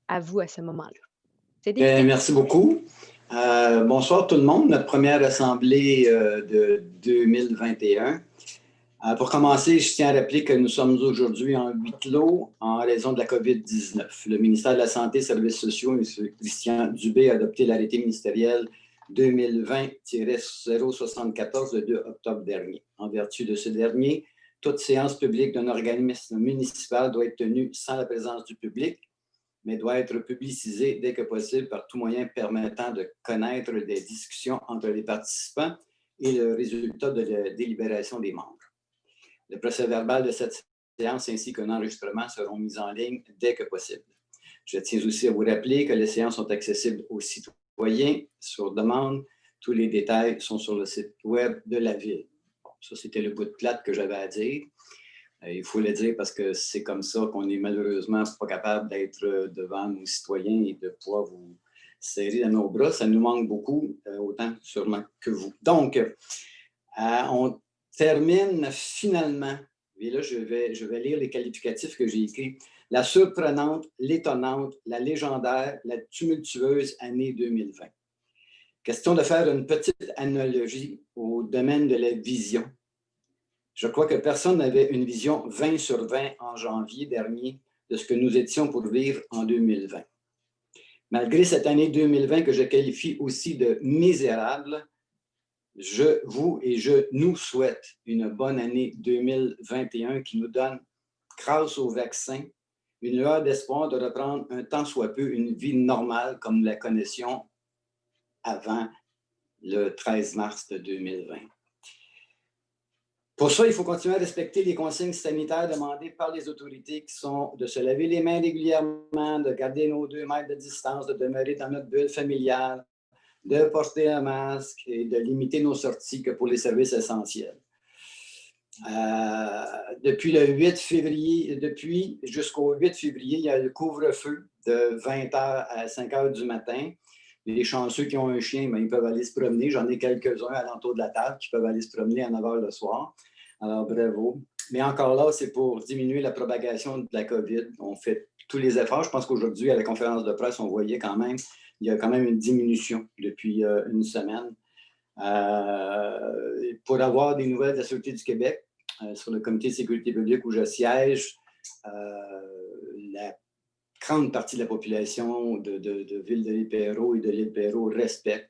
à vous à ce moment-là? C'est délicat. Merci beaucoup. Bonsoir tout le monde, notre première assemblée de 2021. Pour commencer, je tiens à rappeler que nous sommes aujourd'hui en huis clos en raison de la COVID-19. Le ministère de la Santé et des Services sociaux, M. Christian Dubé, a adopté l'arrêté ministériel 2020-074 le 2 octobre dernier. En vertu de ce dernier, toute séance publique d'un organisme municipal doit être tenue sans la présence du public, mais doit être publicisée dès que possible par tout moyen permettant de connaître des discussions entre les participants et le résultat de la délibération des membres. Le procès-verbal de cette séance ainsi qu'un enregistrement seront mis en ligne dès que possible. Je tiens aussi à vous rappeler que les séances sont accessibles aux citoyens sur demande. Tous les détails sont sur le site web de la Ville. Bon, ça, c'était le bout de plate que j'avais à dire. Il faut le dire parce que c'est comme ça qu'on n'est malheureusement pas capable d'être devant nos citoyens et de pouvoir vous serrer dans nos bras. Ça nous manque beaucoup, autant sûrement que vous. Donc, on termine finalement, et là je vais lire les qualificatifs que j'ai écrits, la surprenante, l'étonnante, la légendaire, la tumultueuse année 2020. Question de faire une petite analogie au domaine de la vision. Je crois que personne n'avait une vision 20 sur 20 en janvier dernier de ce que nous étions pour vivre en 2020. Malgré cette année 2020 que je qualifie aussi de misérable, je vous et je nous souhaite une bonne année 2021 qui nous donne, grâce au vaccin, une lueur d'espoir de reprendre un tant soit peu une vie normale comme nous la connaissions avant le 13 mars de 2020. Pour ça, il faut continuer à respecter les consignes sanitaires demandées par les autorités qui sont de se laver les mains régulièrement, de garder nos 2 mètres de distance, de demeurer dans notre bulle familiale, de porter un masque et de limiter nos sorties que pour les services essentiels. Depuis jusqu'au 8 février, il y a le couvre-feu de 20h à 5h du matin. Les chanceux qui ont un chien, ils peuvent aller se promener. J'en ai quelques-uns à l'entour de la table qui peuvent aller se promener à 9h le soir. Alors, bravo. Mais encore là, c'est pour diminuer la propagation de la COVID. On fait tous les efforts. Je pense qu'aujourd'hui, à la conférence de presse, on voyait quand même, il y a quand même une diminution depuis une semaine. Pour avoir des nouvelles de la Sûreté du Québec, sur le comité de sécurité publique où je siège, la grande partie de la population de Ville de l'Île-Perrot et de l'Île-Perrot respecte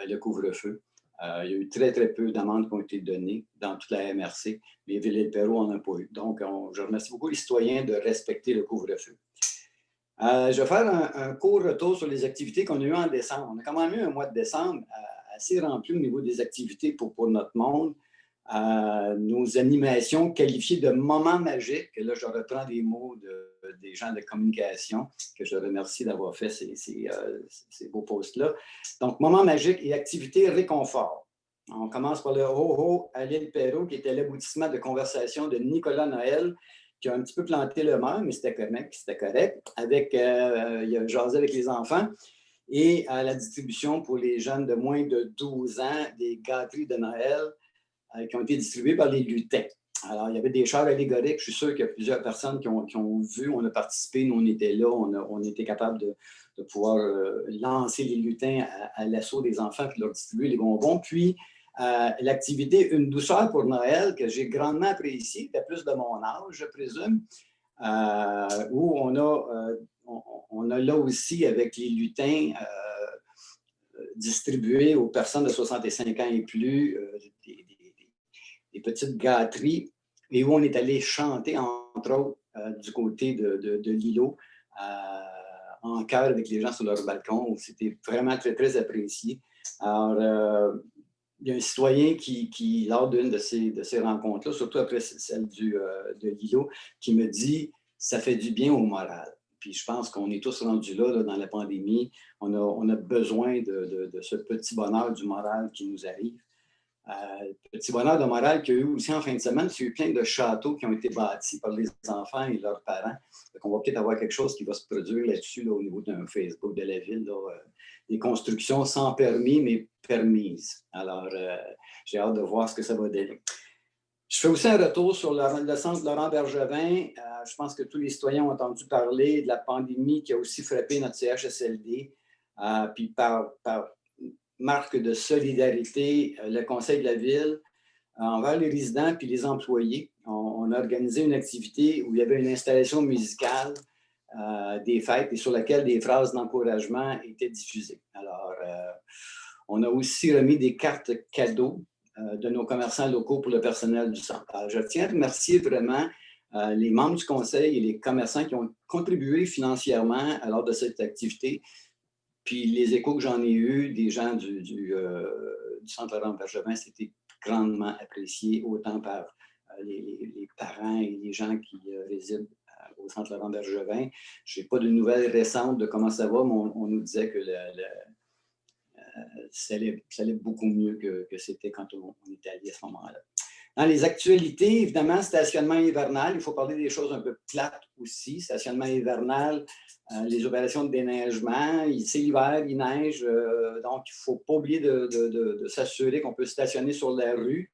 le couvre-feu. Il y a eu très, très peu d'amendes qui ont été données dans toute la MRC, mais Ville de l'Île-Perrot n'en a pas eu. Donc, je remercie beaucoup les citoyens de respecter le couvre-feu. Je vais faire un court retour sur les activités qu'on a eues en décembre. On a quand même eu un mois de décembre assez rempli au niveau des activités pour notre monde. Nos animations qualifiées de moments magiques, et là je reprends des mots des gens de communication que je remercie d'avoir fait ces beaux posts-là. Donc, moments magiques et activités réconfort. On commence par le ho-ho à l'Île-Perrot, qui était l'aboutissement de conversation de Nicolas Noël, qui a un petit peu planté le mur, mais c'était correct. Il a jasé avec les enfants. Et à la distribution pour les jeunes de moins de 12 ans, des gâteries de Noël qui ont été distribuées par les lutins. Alors, il y avait des chars allégoriques. Je suis sûr qu'il y a plusieurs personnes qui ont vu, on a participé, nous, on était là, on était capable de pouvoir lancer les lutins à l'assaut des enfants et leur distribuer les bonbons. Puis, l'activité Une douceur pour Noël, que j'ai grandement appréciée, c'était plus de mon âge, je présume, où on a là aussi, avec les lutins, distribué aux personnes de 65 ans et plus des petites gâteries, et où on est allé chanter, entre autres, du côté de l'îlot, en chœur avec les gens sur leur balcon. C'était vraiment très, très apprécié. Alors, il y a un citoyen qui lors d'une de ces rencontres-là, surtout après celle de l'îlot, qui me dit « ça fait du bien au moral ». Puis je pense qu'on est tous rendus là dans la pandémie. On a besoin de ce petit bonheur du moral qui nous arrive. Petit bonheur de moral qu'il y a eu aussi en fin de semaine, il y a eu plein de châteaux qui ont été bâtis par les enfants et leurs parents. Donc, on va peut-être avoir quelque chose qui va se produire là-dessus là, au niveau d'un Facebook de la ville. Là, des constructions sans permis, mais permises. Alors, j'ai hâte de voir ce que ça va donner. Je fais aussi un retour sur le centre Laurent Bergevin. Je pense que tous les citoyens ont entendu parler de la pandémie qui a aussi frappé notre CHSLD. Puis par marque de solidarité, le Conseil de la Ville, envers les résidents puis les employés, on a organisé une activité où il y avait une installation musicale des fêtes et sur laquelle des phrases d'encouragement étaient diffusées. Alors, on a aussi remis des cartes cadeaux de nos commerçants locaux pour le personnel du centre. Alors, je tiens à remercier vraiment les membres du conseil et les commerçants qui ont contribué financièrement lors de cette activité. Puis les échos que j'en ai eus des gens du centre Laurent Bergevin, c'était grandement apprécié, autant par les parents et les gens qui résident au centre Laurent Bergevin. Je n'ai pas de nouvelles récentes de comment ça va, mais on nous disait que ça allait beaucoup mieux que c'était quand on était allé à ce moment-là. Dans les actualités, évidemment, stationnement hivernal, il faut parler des choses un peu plates aussi. Stationnement hivernal, les opérations de déneigement, c'est l'hiver, il neige, donc il ne faut pas oublier de s'assurer qu'on peut stationner sur la rue.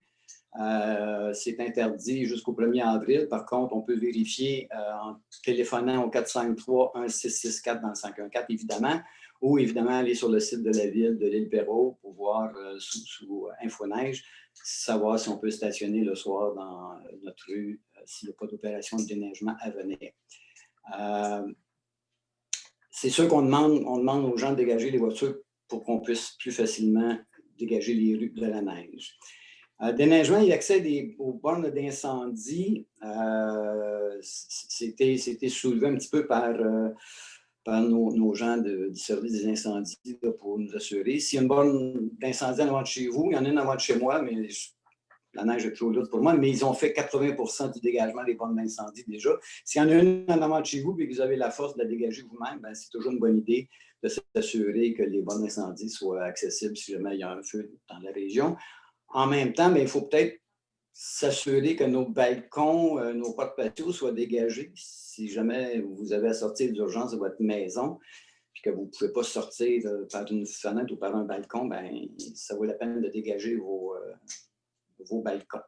C'est interdit jusqu'au 1er avril. Par contre, on peut vérifier en téléphonant au 453-1664 dans le 514, évidemment, ou évidemment aller sur le site de la ville de l'Île-Perrot pour voir sous Infoneige, savoir si on peut stationner le soir dans notre rue s'il n'y a pas d'opération de déneigement à venir. C'est sûr qu'on demande aux gens de dégager les voitures pour qu'on puisse plus facilement dégager les rues de la neige. Déneigement, il accède aux bornes d'incendie. C'était soulevé un petit peu par nos gens du service des incendies là, pour nous assurer. S'il y a une borne d'incendie en avant de chez vous, il y en a une en avant de chez moi, mais la neige est trop lourde pour moi, mais ils ont fait 80% du dégagement des bornes d'incendie déjà. S'il y en a une en avant de chez vous et que vous avez la force de la dégager vous-même, ben, c'est toujours une bonne idée de s'assurer que les bornes d'incendie soient accessibles si jamais il y a un feu dans la région. En même temps, il faut peut-être s'assurer que nos balcons, nos portes-patios soient dégagés. Si jamais vous avez à sortir d'urgence de votre maison, puis que vous ne pouvez pas sortir par une fenêtre ou par un balcon, ben, ça vaut la peine de dégager vos balcons.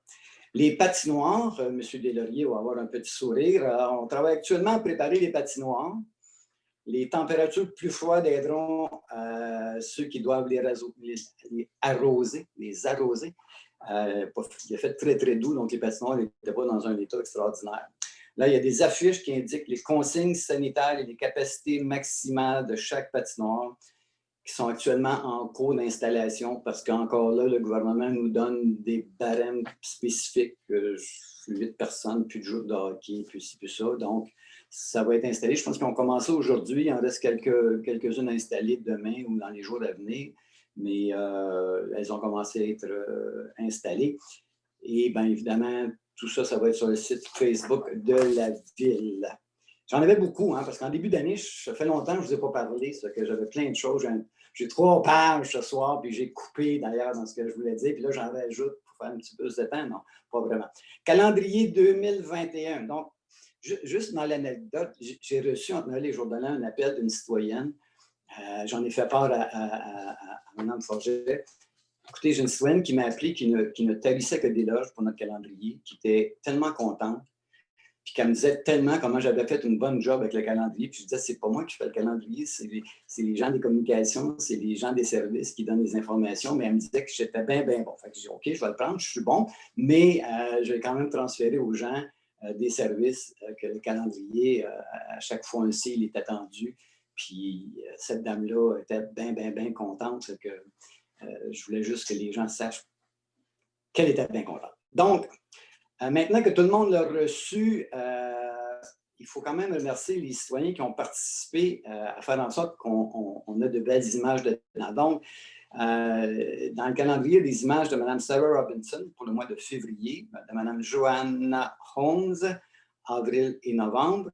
Les patinoires, M. Deslauriers va avoir un petit sourire. On travaille actuellement à préparer les patinoires. Les températures plus froides aideront ceux qui doivent les arroser. Il a fait très, très doux, donc les patinoires n'étaient pas dans un état extraordinaire. Là, il y a des affiches qui indiquent les consignes sanitaires et les capacités maximales de chaque patinoire qui sont actuellement en cours d'installation parce qu'encore là, le gouvernement nous donne des barèmes spécifiques. 8 personnes, plus de jours de hockey, plus ci, plus ça. Donc, ça va être installé. Je pense qu'ils ont commencé aujourd'hui. Il en reste quelques-unes installées demain ou dans les jours à venir. Mais elles ont commencé à être installées. Et bien évidemment, tout ça, ça va être sur le site Facebook de la ville. J'en avais beaucoup, parce qu'en début d'année, ça fait longtemps que je ne vous ai pas parlé, ça, que j'avais plein de choses. J'ai 3 pages ce soir, puis j'ai coupé d'ailleurs dans ce que je voulais dire. Puis là, j'en rajoute pour faire un petit peu de temps. Non, pas vraiment. Calendrier 2021. Donc, juste dans l'anecdote, j'ai reçu entre Noël et jour de l'an un appel d'une citoyenne. J'en ai fait part à Mme Forget. Écoutez, j'ai une citoyenne qui m'a appelé, qui ne tarissait que d'éloges pour notre calendrier, qui était tellement contente, puis qu'elle me disait tellement comment j'avais fait une bonne job avec le calendrier. Puis je disais, c'est pas moi qui fais le calendrier, c'est les gens des communications, c'est les gens des services qui donnent les informations, mais elle me disait que j'étais bien bon. Fait que je dis, OK, je vais le prendre, je suis bon, mais je vais quand même transférer aux gens des services que le calendrier, à chaque fois aussi, il est attendu. Puis cette dame-là était bien contente, que je voulais juste que les gens sachent qu'elle était bien contente. Donc, maintenant que tout le monde l'a reçu, il faut quand même remercier les citoyens qui ont participé à faire en sorte qu'on a de belles images dedans. Donc, dans le calendrier, des images de Mme Sarah Robinson pour le mois de février, de Mme Joanna Holmes, avril et novembre,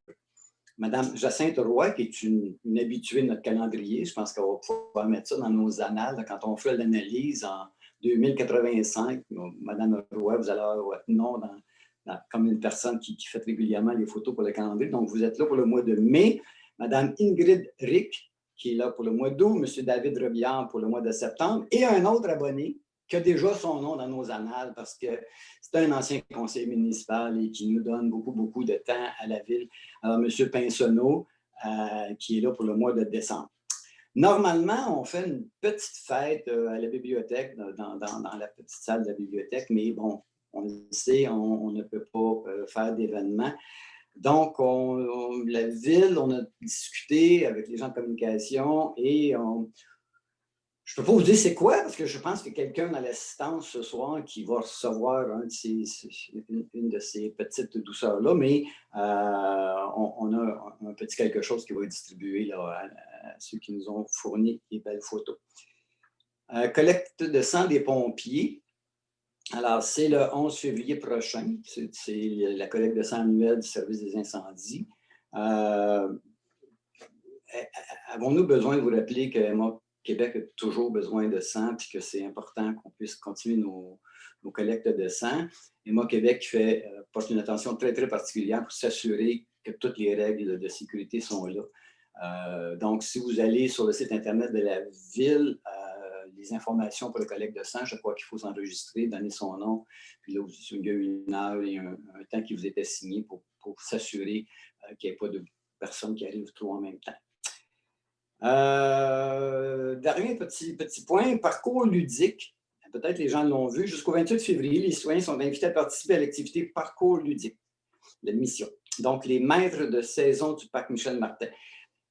Mme Jacinthe Roy, qui est une habituée de notre calendrier. Je pense qu'on va pouvoir mettre ça dans nos annales quand on fait l'analyse en 2085. Mme Roy, vous allez avoir votre nom comme une personne qui fait régulièrement les photos pour le calendrier. Donc, vous êtes là pour le mois de mai. Mme Ingrid Rick, qui est là pour le mois d'août. M. David Robillard pour le mois de septembre. Et un autre abonné qui a déjà son nom dans nos annales parce que c'est un ancien conseiller municipal et qui nous donne beaucoup, beaucoup de temps à la ville. Alors, M. Pinsonneau, qui est là pour le mois de décembre. Normalement, on fait une petite fête à la bibliothèque, dans la petite salle de la bibliothèque, mais bon, on le sait, on ne peut pas faire d'événement. Donc, la ville, on a discuté avec les gens de communication et je ne peux pas vous dire c'est quoi, parce que je pense que quelqu'un dans l'assistance ce soir qui va recevoir une de ces petites douceurs-là, mais on a un petit quelque chose qui va être distribué là, à ceux qui nous ont fourni les belles photos. Collecte de sang des pompiers. Alors, c'est le 11 février prochain. C'est la collecte de sang annuelle du service des incendies. Avons-nous besoin de vous rappeler que moi, Québec a toujours besoin de sang et que c'est important qu'on puisse continuer nos collectes de sang. Et moi, Québec porte une attention très, très particulière pour s'assurer que toutes les règles de sécurité sont là. Donc, si vous allez sur le site Internet de la ville, les informations pour la collecte de sang, je crois qu'il faut s'enregistrer, donner son nom, puis là, il y a une heure et un temps qui vous est assigné pour s'assurer qu'il n'y ait pas de personnes qui arrivent trop en même temps. Dernier petit point, parcours ludique. Peut-être les gens l'ont vu. Jusqu'au 28 février, les citoyens sont invités à participer à l'activité parcours ludique, la mission. Donc, les maîtres de saison du parc Michel-Martin.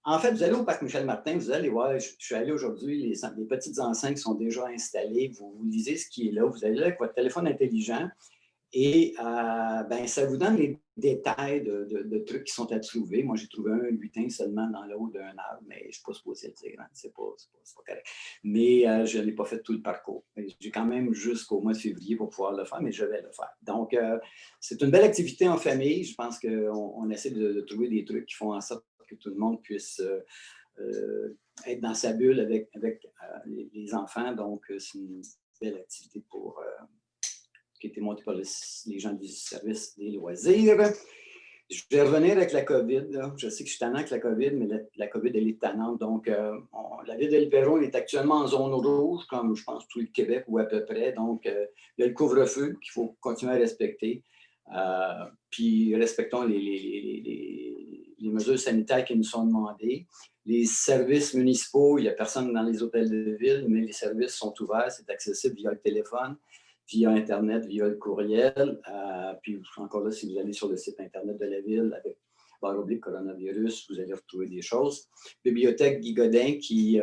En fait, vous allez au parc Michel-Martin, vous allez voir, je suis allé aujourd'hui, les petites enceintes sont déjà installées, vous lisez ce qui est là, vous allez là avec votre téléphone intelligent et ça vous donne les détails de trucs qui sont à trouver. Moi, j'ai trouvé un lutin seulement dans le haut d'un arbre, mais je ne suis pas supposé le dire, hein, c'est pas correct. Mais je n'ai pas fait tout le parcours. J'ai quand même jusqu'au mois de février pour pouvoir le faire, mais je vais le faire. Donc, c'est une belle activité en famille. Je pense qu'on essaie de trouver des trucs qui font en sorte que tout le monde puisse être dans sa bulle avec les enfants. Donc, c'est une belle activité qui a été montée par les gens du service des loisirs. Je vais revenir avec la COVID. Là. Je sais que je suis tannant avec la COVID, mais la COVID, elle est tannante. Donc, la ville de L'Éperon est actuellement en zone rouge, comme je pense tout le Québec ou à peu près. Donc, il y a le couvre-feu qu'il faut continuer à respecter. Puis, respectons les mesures sanitaires qui nous sont demandées. Les services municipaux, il n'y a personne dans les hôtels de ville, mais les services sont ouverts. C'est accessible via le téléphone, via Internet, via le courriel. Puis encore là, si vous allez sur le site Internet de la ville avec / coronavirus, vous allez retrouver des choses. Bibliothèque Guy Godin qui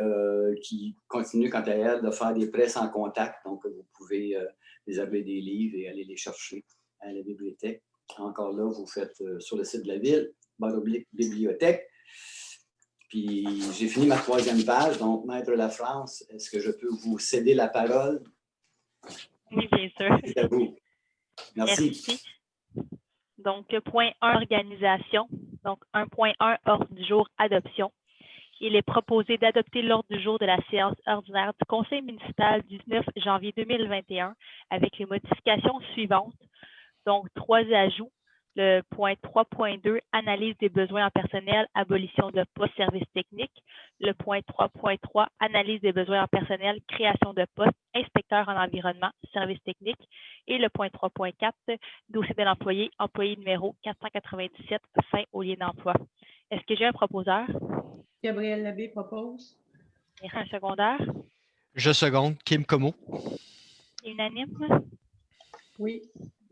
continue quant à elle de faire des prêts sans contact. Donc, vous pouvez réserver des livres et aller les chercher à la bibliothèque. Encore là, vous faites sur le site de la ville / bibliothèque. Puis j'ai fini ma 3e page. Donc, Maître Lafrance, est-ce que je peux vous céder la parole? Oui, bien sûr. C'est à vous. Merci. Donc, point 1, organisation. Donc, 1.1, ordre du jour, adoption. Il est proposé d'adopter l'ordre du jour de la séance ordinaire du Conseil municipal du 9 janvier 2021 avec les modifications suivantes. Donc, 3 ajouts. Le point 3.2, analyse des besoins en personnel, abolition de postes, services techniques. Le point 3.3, analyse des besoins en personnel, création de postes, inspecteur en environnement, services techniques. Et le point 3.4, dossier de l'employé, employé numéro 497, fin au lieu d'emploi. Est-ce que j'ai un proposeur? Gabrielle Labbé propose. Merci. Un secondaire? Je seconde. Kim Como. Unanime? Oui.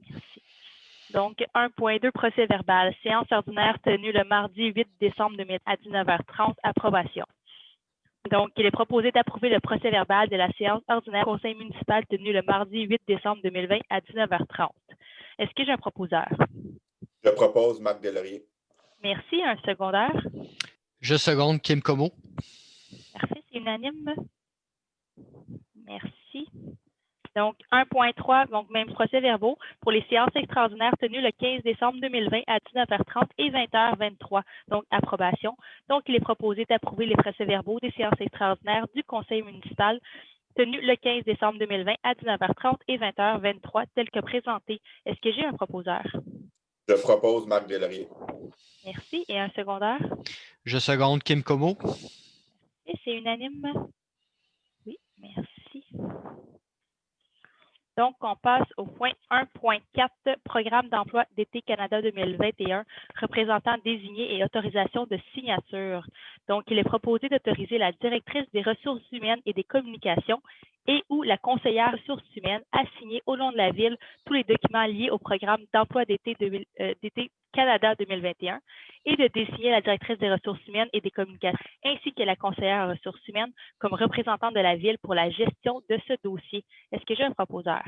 Merci. Donc, 1.2, procès verbal. Séance ordinaire tenue le mardi 8 décembre 2000 à 19h30. Approbation. Donc, il est proposé d'approuver le procès verbal de la séance ordinaire conseil municipal tenue le mardi 8 décembre 2020 à 19h30. Est-ce que j'ai un proposeur? Je propose Marc Delaurier. Merci. Un secondaire? Je seconde. Kim Como. Merci. C'est unanime. Merci. Donc, 1.3, donc même procès-verbaux pour les séances extraordinaires tenues le 15 décembre 2020 à 19h30 et 20h23. Donc, approbation. Donc, il est proposé d'approuver les procès-verbaux des séances extraordinaires du Conseil municipal tenues le 15 décembre 2020 à 19h30 et 20h23 tels que présentés. Est-ce que j'ai un proposeur? Je propose Marc Delaurier. Merci. Et un secondaire? Je seconde. Kim Como. Et c'est unanime? Oui, merci. Donc, on passe au point 1.4, Programme d'emploi d'été Canada 2021, représentant désigné et autorisation de signature. Donc, il est proposé d'autoriser la directrice des ressources humaines et des communications et ou la conseillère ressources humaines à signer au nom de la Ville tous les documents liés au programme d'emploi d'été Canada 2021 et de désigner la directrice des ressources humaines et des communications ainsi que la conseillère ressources humaines comme représentante de la Ville pour la gestion de ce dossier. Est-ce que j'ai un proposeur?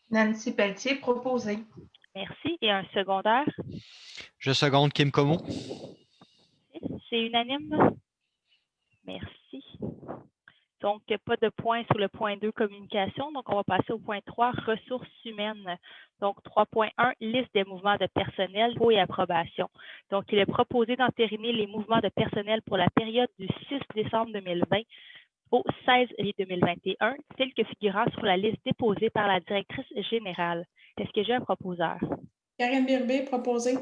Nancy Pelletier, proposé. Merci. Et un secondaire? Je seconde Kim Como. C'est unanime? Merci. Donc, pas de point sur le point 2, communication. Donc, on va passer au point 3, ressources humaines. Donc, 3.1, liste des mouvements de personnel, et approbation. Donc, il est proposé d'entériner les mouvements de personnel pour la période du 6 décembre 2020 au 16 juillet 2021, tel que figurant sur la liste déposée par la directrice générale. Est-ce que j'ai un proposeur? Karine Birbé, proposé.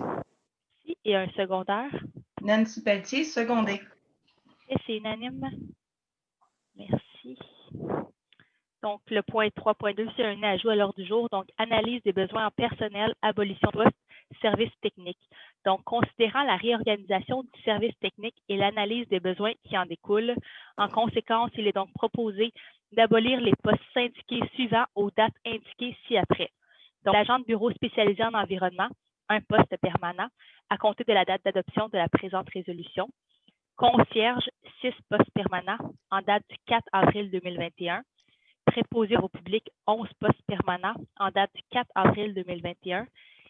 Et un secondaire? Nancy Pelletier, secondé. Et c'est unanime? Merci. Donc, le point 3.2, c'est un ajout à l'ordre du jour. Donc, analyse des besoins en personnel, abolition de poste, service technique. Donc, considérant la réorganisation du service technique et l'analyse des besoins qui en découlent, en conséquence, il est donc proposé d'abolir les postes syndiqués suivants aux dates indiquées ci-après. Donc, l'agent de bureau spécialisé en environnement, un poste permanent, à compter de la date d'adoption de la présente résolution. Concierge, 6 postes permanents en date du 4 avril 2021. Préposé au public, 11 postes permanents en date du 4 avril 2021.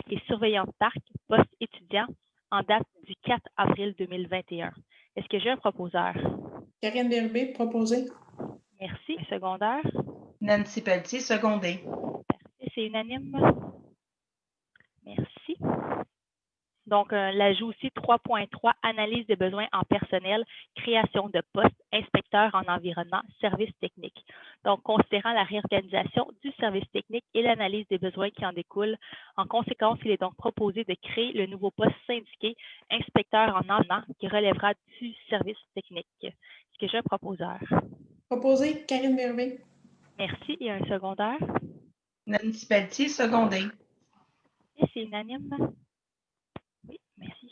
Et surveillant de parc, poste étudiant en date du 4 avril 2021. Est-ce que j'ai un proposeur? Karine Birbé, proposé. Merci. Un secondaire? Nancy Pelletier, secondé. C'est unanime? Merci. Donc, l'ajout aussi 3.3, analyse des besoins en personnel, création de postes, inspecteur en environnement, service technique. Donc, considérant la réorganisation du service technique et l'analyse des besoins qui en découlent, en conséquence, il est donc proposé de créer le nouveau poste syndiqué, inspecteur en environnement, qui relèvera du service technique. Est-ce que j'ai un proposeur? Proposé, Karine Birbé. Merci. Et un secondaire? Nancy Pelletier, secondé. Et c'est unanime? Oui, merci.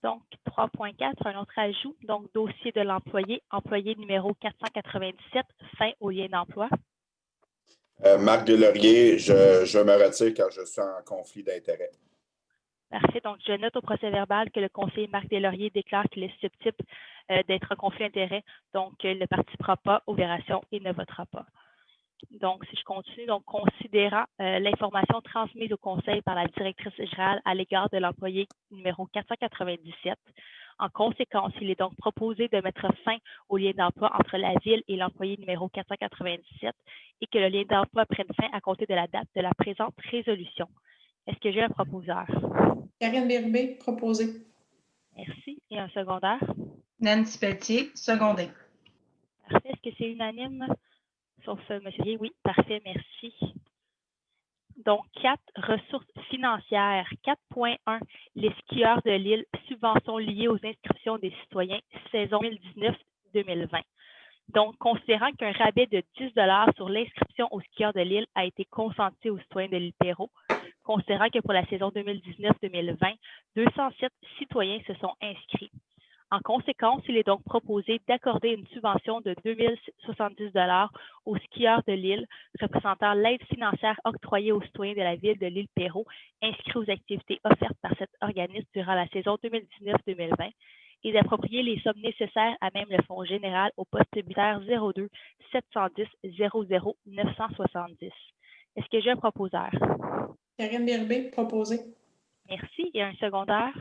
Donc, 3.4, un autre ajout. Donc, dossier de l'employé, employé numéro 497, fin au lien d'emploi. Marc Delaurier, je me retire car je suis en conflit d'intérêts. Parfait. Donc, je note au procès-verbal que le conseiller Marc Delaurier déclare qu'il est susceptible d'être en conflit d'intérêts. Donc, il ne participera pas aux opérations et ne votera pas. Donc, si je continue, donc considérant l'information transmise au conseil par la directrice générale à l'égard de l'employé numéro 497, en conséquence, il est donc proposé de mettre fin au lien d'emploi entre la Ville et l'employé numéro 497 et que le lien d'emploi prenne fin à compter de la date de la présente résolution. Est-ce que j'ai un proposeur? Karine Birbé, proposé. Merci. Et un secondaire? Nancy Pelletier, secondé. Parfait. Est-ce que c'est unanime? Sauf M. Rier, oui, parfait, merci. Donc, 4, ressources financières. 4.1, les skieurs de l'île, subventions liées aux inscriptions des citoyens, saison 2019-2020. Donc, considérant qu'un rabais de 10 $ sur l'inscription aux skieurs de l'île a été consenti aux citoyens de l'île Perrot, considérant que pour la saison 2019-2020, 207 citoyens se sont inscrits. En conséquence, il est donc proposé d'accorder une subvention de 2 070 $ aux skieurs de l'île, représentant l'aide financière octroyée aux citoyens de la ville de l'île Perrot inscrits aux activités offertes par cet organisme durant la saison 2019-2020 et d'approprier les sommes nécessaires à même le fonds général au poste budgétaire 02 710 00 970. Est-ce que j'ai un proposeur? Karine Birbé, proposé. Merci. Et un secondaire?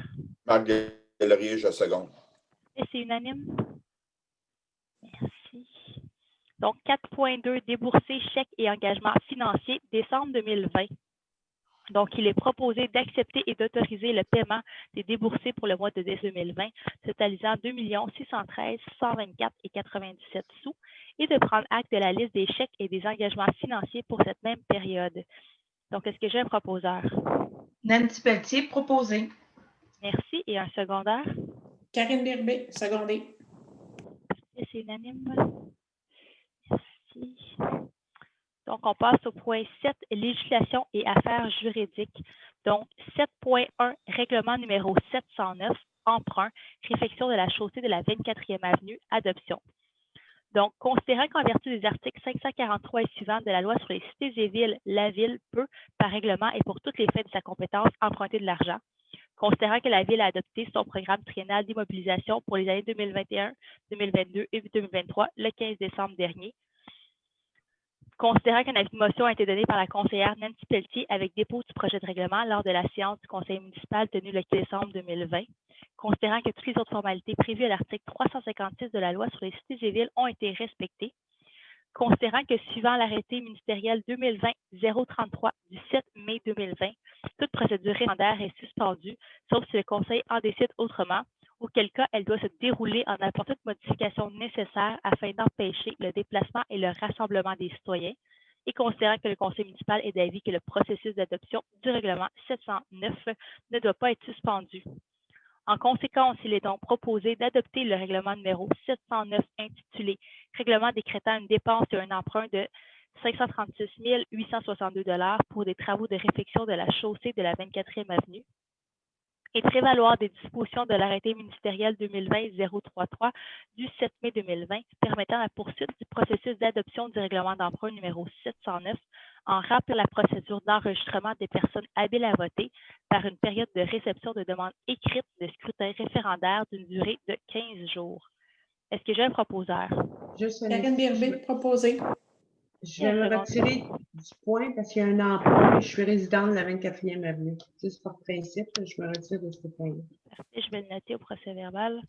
Marc Delaurier, je seconde. Et c'est unanime? Merci. Donc, 4.2, débourser chèques et engagements financiers, décembre 2020. Donc, il est proposé d'accepter et d'autoriser le paiement des déboursés pour le mois de décembre 2020, totalisant 2 613 124 et 97 sous, et de prendre acte de la liste des chèques et des engagements financiers pour cette même période. Donc, est-ce que j'ai un proposeur? Nancy Pelletier, proposé. Merci. Et un secondaire? Karine Birbé, secondé. Et c'est unanime? Merci. Donc, on passe au point 7, législation et affaires juridiques. Donc, 7.1, règlement numéro 709, emprunt, réfection de la chaussée de la 24e avenue, adoption. Donc, considérant qu'en vertu des articles 543 et suivants de la loi sur les cités et villes, la Ville peut, par règlement et pour toutes les fins de sa compétence, emprunter de l'argent. Considérant que la Ville a adopté son programme triennal d'immobilisation pour les années 2021, 2022 et 2023 le 15 décembre dernier. Considérant qu'un avis de motion a été donné par la conseillère Nancy Pelletier avec dépôt du projet de règlement lors de la séance du conseil municipal tenue le 15 décembre 2020, considérant que toutes les autres formalités prévues à l'article 356 de la loi sur les cités et villes ont été respectées, considérant que suivant l'arrêté ministériel 2020-033 du 7 mai 2020, toute procédure référendaire est suspendue, sauf si le conseil en décide autrement, auquel cas elle doit se dérouler en apportant toute modification nécessaire afin d'empêcher le déplacement et le rassemblement des citoyens, et considérant que le conseil municipal est d'avis que le processus d'adoption du règlement 709 ne doit pas être suspendu. En conséquence, il est donc proposé d'adopter le règlement numéro 709 intitulé « Règlement décrétant une dépense et un emprunt de 536 862 $ pour des travaux de réfection de la chaussée de la 24e avenue » et prévaloir des dispositions de l'arrêté ministériel 2020-033 du 7 mai 2020 permettant la poursuite du processus d'adoption du règlement d'emprunt numéro 709 en rappelant la procédure d'enregistrement des personnes habiles à voter par une période de réception de demandes écrites de scrutin référendaire d'une durée de 15 jours. Est-ce que j'ai un proposeur? Juste un Karine instant, Birbé, proposé. je vais me retirer du point parce qu'il y a un emprunt. Je suis résidente de la 24e avenue. Juste par principe, je me retire de ce point-là. Parfait, je vais le noter au procès-verbal.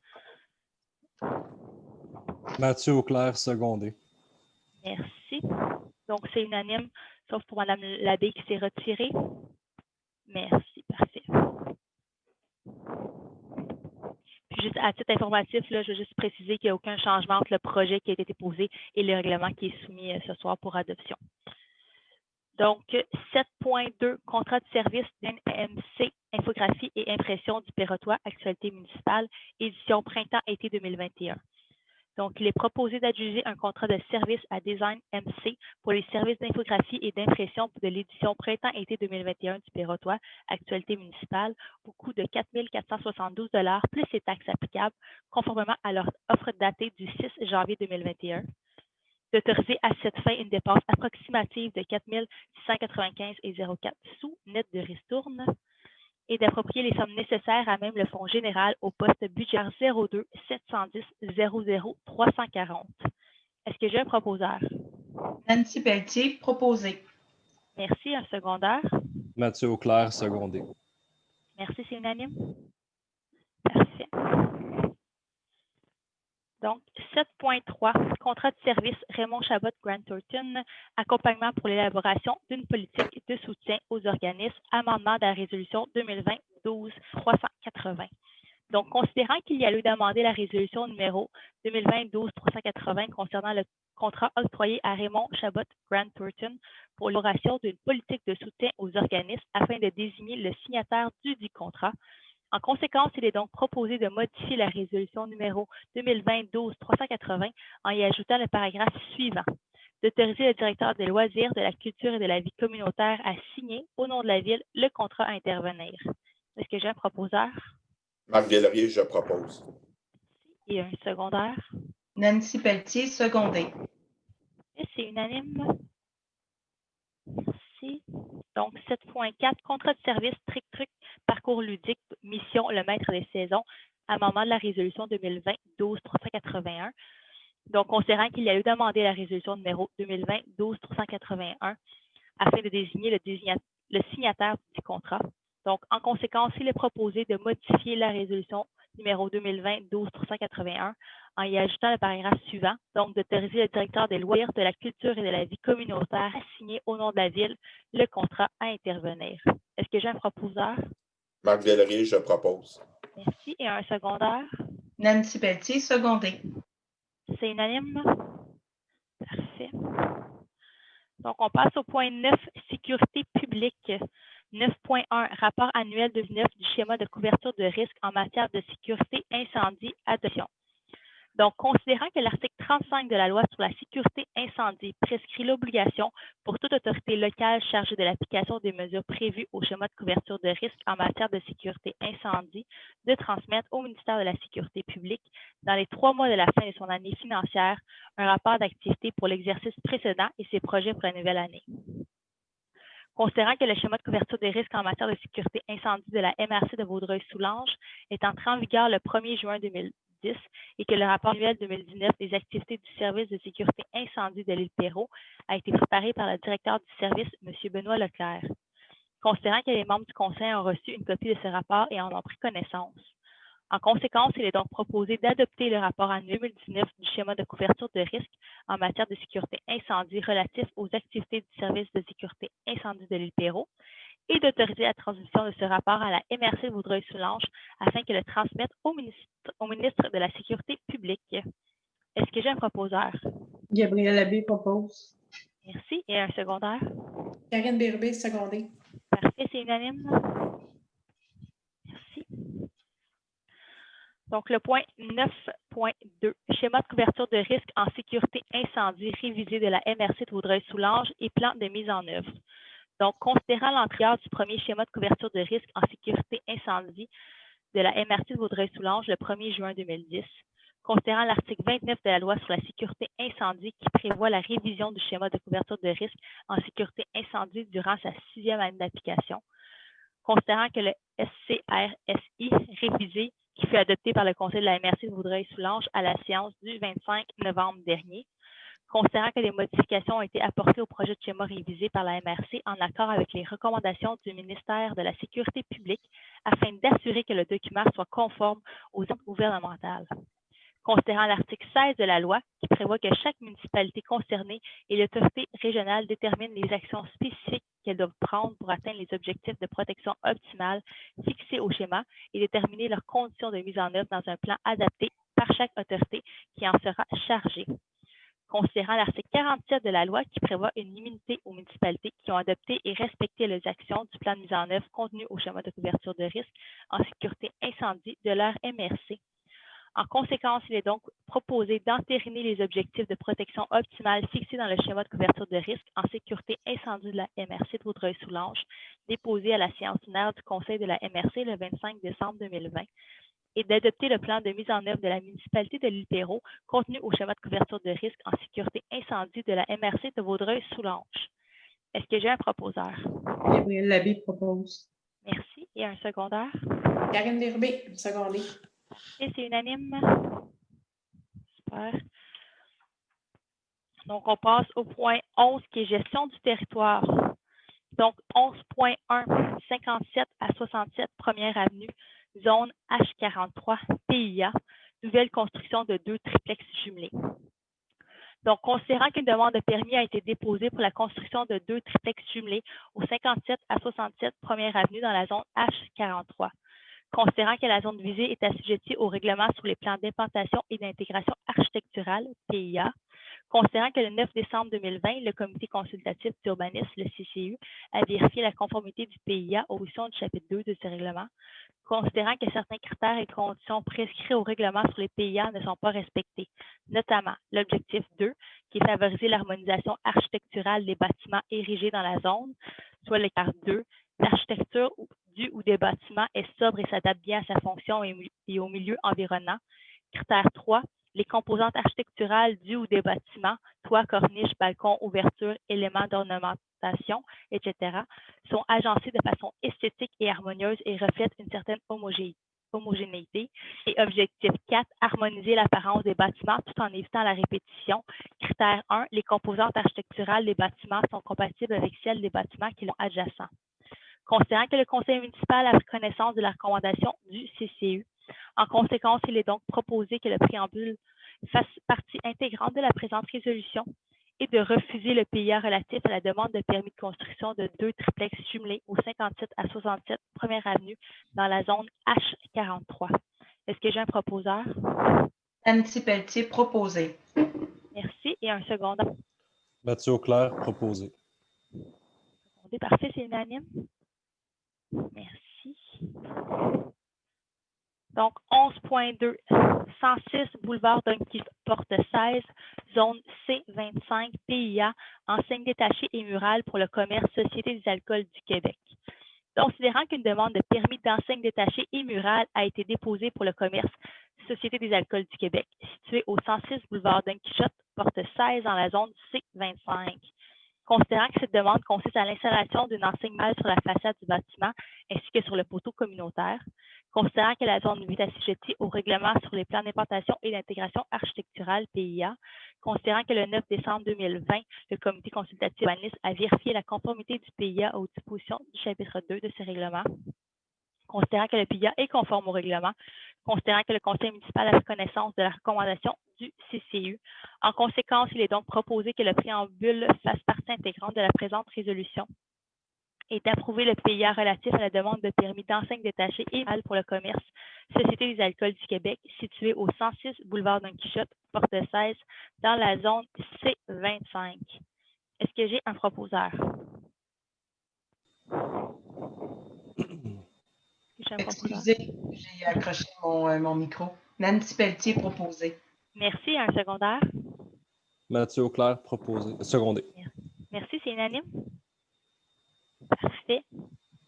Mathieu Auclair, secondé. Merci. Donc, c'est unanime, sauf pour Mme Labbé qui s'est retirée. Merci, parfait. Puis juste à titre informatif, là, je veux juste préciser qu'il n'y a aucun changement entre le projet qui a été déposé et le règlement qui est soumis ce soir pour adoption. Donc, 7.2, contrat de service d'NMC, infographie et impression du Perrotois, actualité municipale, édition printemps-été 2021. Donc, il est proposé d'adjuger un contrat de service à Design MC pour les services d'infographie et d'impression de l'édition printemps-été 2021 du Perrotois, actualité municipale, au coût de 4 472 $ plus les taxes applicables, conformément à leur offre datée du 6 janvier 2021. D'autoriser à cette fin une dépense approximative de 4 695,04 sous net de ristourne et d'approprier les sommes nécessaires à même le fonds général au poste budgétaire 02 710 00 340. Est-ce que j'ai un proposeur? Nancy Pelletier, proposé. Merci. Un secondaire? Mathieu Auclair, secondé. Merci, c'est unanime. Parfait. Donc, 7.3, contrat de service Raymond Chabot Grant Thornton, accompagnement pour l'élaboration d'une politique de soutien aux organismes, amendement de la résolution 2020-12-380. Donc, considérant qu'il y a lieu d'amender la résolution numéro 2020-12-380 concernant le contrat octroyé à Raymond Chabot Grant Thornton pour l'élaboration d'une politique de soutien aux organismes afin de désigner le signataire du contrat. En conséquence, il est donc proposé de modifier la résolution numéro 2020-12-380 en y ajoutant le paragraphe suivant. D'autoriser le directeur des loisirs, de la culture et de la vie communautaire à signer, au nom de la Ville, le contrat à intervenir. Est-ce que j'ai un proposeur? Marc Delaurier, je propose. Et un secondaire? Nancy Pelletier, secondé. Et c'est unanime. Merci. Donc, 7.4, contrat de service Tric-Truc, parcours ludique, mission, le maître des saisons, amendement de la résolution 2020-12-381. Donc, considérant qu'il y a eu demandé la résolution numéro 2020-12-381 afin de désigner le signataire du contrat. Donc, en conséquence, il est proposé de modifier la résolution numéro 2020-12-381 en y ajoutant le paragraphe suivant, donc d'autoriser le directeur des loisirs, de la culture et de la vie communautaire à signer au nom de la Ville le contrat à intervenir. Est-ce que j'ai un proposeur? Marc Delaurier, je propose. Merci. Et un secondaire? Nancy Pelletier, secondé. C'est unanime? Parfait. Donc, on passe au point 9, sécurité publique. 9.1, rapport annuel 2019 du schéma de couverture de risque en matière de sécurité incendie adoption. Donc, considérant que l'article 35 de la loi sur la sécurité incendie prescrit l'obligation pour toute autorité locale chargée de l'application des mesures prévues au schéma de couverture de risque en matière de sécurité incendie de transmettre au ministère de la Sécurité publique, dans les 3 mois de la fin de son année financière, un rapport d'activité pour l'exercice précédent et ses projets pour la nouvelle année. Considérant que le schéma de couverture des risques en matière de sécurité incendie de la MRC de Vaudreuil-Soulanges est entré en vigueur le 1er juin 2010 et que le rapport annuel 2019 des activités du service de sécurité incendie de l'île Perrot a été préparé par le directeur du service, M. Benoît Leclerc. Considérant que les membres du Conseil ont reçu une copie de ce rapport et en ont pris connaissance. En conséquence, il est donc proposé d'adopter le rapport annuel 2019 du schéma de couverture de risque en matière de sécurité incendie relatif aux activités du service de sécurité incendie de l'île Perrot et d'autoriser la transmission de ce rapport à la MRC de Vaudreuil-Soulanges afin qu'elle le transmette au ministre de la Sécurité publique. Est-ce que j'ai un proposeur? Gabriel Abbé propose. Merci. Et un secondaire? Karine Bérubé, secondé. Parfait, c'est unanime. Merci. Donc, le point 9.2, schéma de couverture de risque en sécurité incendie révisé de la MRC de Vaudreuil-Soulanges et plan de mise en œuvre. Donc, considérant l'entrée du premier schéma de couverture de risque en sécurité incendie de la MRC de Vaudreuil-Soulanges le 1er juin 2010, considérant l'article 29 de la loi sur la sécurité incendie qui prévoit la révision du schéma de couverture de risque en sécurité incendie durant sa 6e année d'application, considérant que le SCRSI révisé qui fut adopté par le Conseil de la MRC de Vaudreuil-Soulanges à la séance du 25 novembre dernier, considérant que des modifications ont été apportées au projet de schéma révisé par la MRC en accord avec les recommandations du ministère de la Sécurité publique afin d'assurer que le document soit conforme aux ordres gouvernementales. Considérant l'article 16 de la loi qui prévoit que chaque municipalité concernée et l'autorité régionale déterminent les actions spécifiques qu'elles doivent prendre pour atteindre les objectifs de protection optimale fixés au schéma et déterminer leurs conditions de mise en œuvre dans un plan adapté par chaque autorité qui en sera chargée. Considérant l'article 47 de la loi qui prévoit une immunité aux municipalités qui ont adopté et respecté les actions du plan de mise en œuvre contenu au schéma de couverture de risque en sécurité incendie de leur MRC. En conséquence, il est donc proposé d'entériner les objectifs de protection optimale fixés dans le schéma de couverture de risque en sécurité incendie de la MRC de Vaudreuil-Soulanges, déposé à la séance ordinaire du Conseil de la MRC le 25 décembre 2020, et d'adopter le plan de mise en œuvre de la municipalité de l'île Perrot contenu au schéma de couverture de risque en sécurité incendie de la MRC de Vaudreuil-Soulanges. Est-ce que j'ai un proposeur? Gabriel Labbé propose. Merci. Et un secondaire? Karine Bérubé, secondé. Et c'est unanime. Super. Donc, on passe au point 11 qui est gestion du territoire. Donc, 11.1, 57 à 67 Première Avenue, zone H43, PIA, nouvelle construction de 2 triplex jumelés. Donc, considérant qu'une demande de permis a été déposée pour la construction de 2 triplex jumelés au 57 à 67 Première Avenue dans la zone H43. Considérant que la zone visée est assujettie au règlement sur les plans d'implantation et d'intégration architecturale, PIA, considérant que le 9 décembre 2020, le Comité consultatif d'urbanisme, le CCU, a vérifié la conformité du PIA aux missions du chapitre 2 de ce règlement, considérant que certains critères et conditions prescrits au règlement sur les PIA ne sont pas respectés, notamment l'objectif 2, qui est favoriser l'harmonisation architecturale des bâtiments érigés dans la zone, soit le critère 2, l'architecture du ou des bâtiments est sobre et s'adapte bien à sa fonction et au milieu environnant. Critère 3, les composantes architecturales du ou des bâtiments, toit, corniche, balcon, ouverture, éléments d'ornementation, etc., sont agencés de façon esthétique et harmonieuse et reflètent une certaine homogénéité. Et objectif 4, harmoniser l'apparence des bâtiments tout en évitant la répétition. Critère 1, les composantes architecturales des bâtiments sont compatibles avec celles des bâtiments qui sont adjacents. Considérant que le Conseil municipal a pris connaissance de la recommandation du CCU, en conséquence, il est donc proposé que le préambule fasse partie intégrante de la présente résolution et de refuser le PIA relatif à la demande de permis de construction de 2 triplex jumelés au 57 à 67 Première Avenue dans la zone H43. Est-ce que j'ai un proposeur? Nancy Pelletier, proposé. Merci. Et un secondant? Mathieu Auclair, proposé. Parfait, c'est unanime. Merci. Donc, 11.2, 106 boulevard Dunky, porte 16, zone C25, PIA, enseigne détachée et murale pour le commerce Société des alcools du Québec. Considérant qu'une demande de permis d'enseigne détachée et murale a été déposée pour le commerce Société des alcools du Québec, situé au 106 boulevard Dunquichotte, porte 16 dans la zone C25. Considérant que cette demande consiste à l'installation d'une enseigne mâle sur la façade du bâtiment ainsi que sur le poteau communautaire, considérant que la zone 8 est assujettie au règlement sur les plans d'implantation et d'intégration architecturale PIA, considérant que le 9 décembre 2020, le comité consultatif urbaniste a vérifié la conformité du PIA aux dispositions du chapitre 2 de ce règlement, considérant que le PIA est conforme au règlement, considérant que le conseil municipal a pris connaissance de la recommandation du CCU. En conséquence, il est donc proposé que le préambule fasse partie intégrante de la présente résolution et d'approuver le PIA relatif à la demande de permis d'enseigne détachée et mâle pour le commerce Société des alcools du Québec, situé au 106 boulevard Dunquichotte, porte 16, dans la zone C25. Est-ce que j'ai un proposeur? Excusez, j'ai accroché mon micro. Nancy Pelletier, proposé. Merci. Un secondaire? Mathieu Auclair, proposé. Secondé. Merci, c'est unanime. Parfait.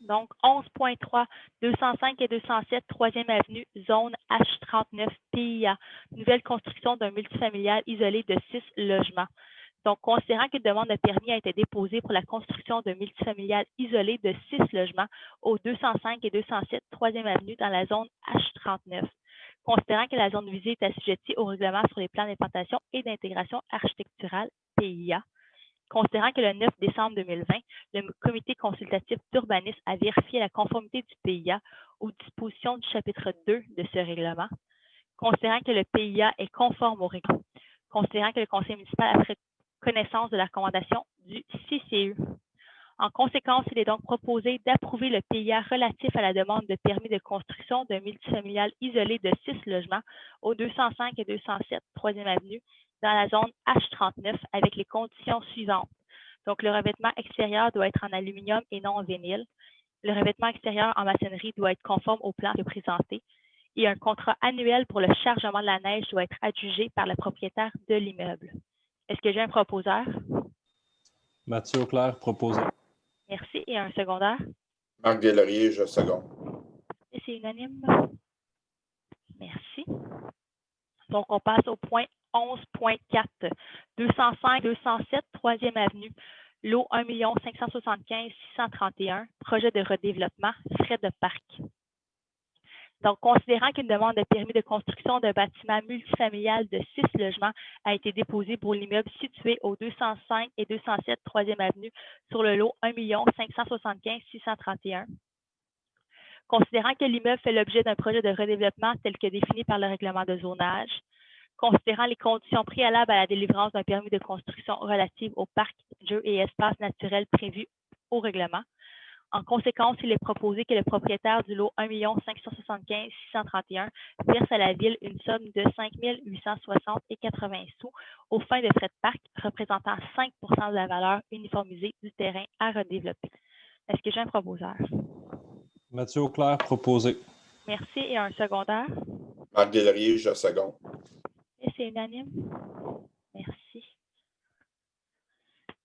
Donc, 11.3, 205 et 207, 3e avenue, zone H39, PIA. Nouvelle construction d'un multifamilial isolé de 6 logements. Donc, considérant qu'une demande de permis a été déposée pour la construction d'un multifamilial isolé de 6 logements au 205 et 207, 3e avenue dans la zone H39. Considérant que la zone visée est assujettie au règlement sur les plans d'implantation et d'intégration architecturale PIA. Considérant que le 9 décembre 2020, le comité consultatif d'urbanisme a vérifié la conformité du PIA aux dispositions du chapitre 2 de ce règlement. Considérant que le PIA est conforme au règlement. Considérant que le conseil municipal a pris connaissance de la recommandation du CCU. En conséquence, il est donc proposé d'approuver le PIA relatif à la demande de permis de construction d'un multifamilial isolé de 6 logements au 205 et 207 3e avenue dans la zone H39 avec les conditions suivantes. Donc, le revêtement extérieur doit être en aluminium et non en vinyle. Le revêtement extérieur en maçonnerie doit être conforme au plan présenté. Et un contrat annuel pour le chargement de la neige doit être adjugé par le propriétaire de l'immeuble. Est-ce que j'ai un proposeur? Mathieu Auclair, proposé. Merci. Et un secondaire? Marc Deslauriers, je seconde. Et c'est unanime. Merci. Donc, on passe au point 11.4, 205-207, 3e avenue, lot 1 575 631, projet de redéveloppement, frais de parc. Donc, considérant qu'une demande de permis de construction d'un bâtiment multifamilial de 6 logements a été déposée pour l'immeuble situé au 205 et 207 3e avenue sur le lot 1 575 631. Considérant que l'immeuble fait l'objet d'un projet de redéveloppement tel que défini par le règlement de zonage, considérant les conditions préalables à la délivrance d'un permis de construction relative au parc, jeux et espaces naturels prévus au règlement. En conséquence, il est proposé que le propriétaire du lot 1 575 631 verse à la Ville une somme de 5 860,80 sous aux fins de frais de parc représentant 5 de la valeur uniformisée du terrain à redévelopper. Est-ce que j'ai un proposeur? Mathieu Auclair, proposé. Merci. Et un secondaire? Marc Deslauriers, je seconde. Et c'est unanime. Merci.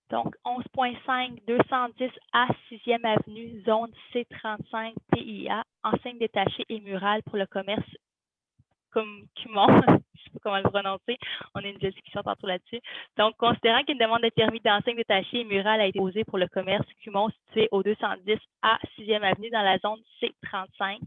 Donc, 11.5, 210 A, 6e avenue, zone C35, PIA, enseigne détachée et murale pour le commerce comme Cumon. Je ne sais pas comment le prononcer. On a une discussion tantôt là-dessus. Donc, considérant qu'une demande de permis d'enseigne détachée et murale a été posée pour le commerce Cumon situé au 210 A, 6e avenue dans la zone C35,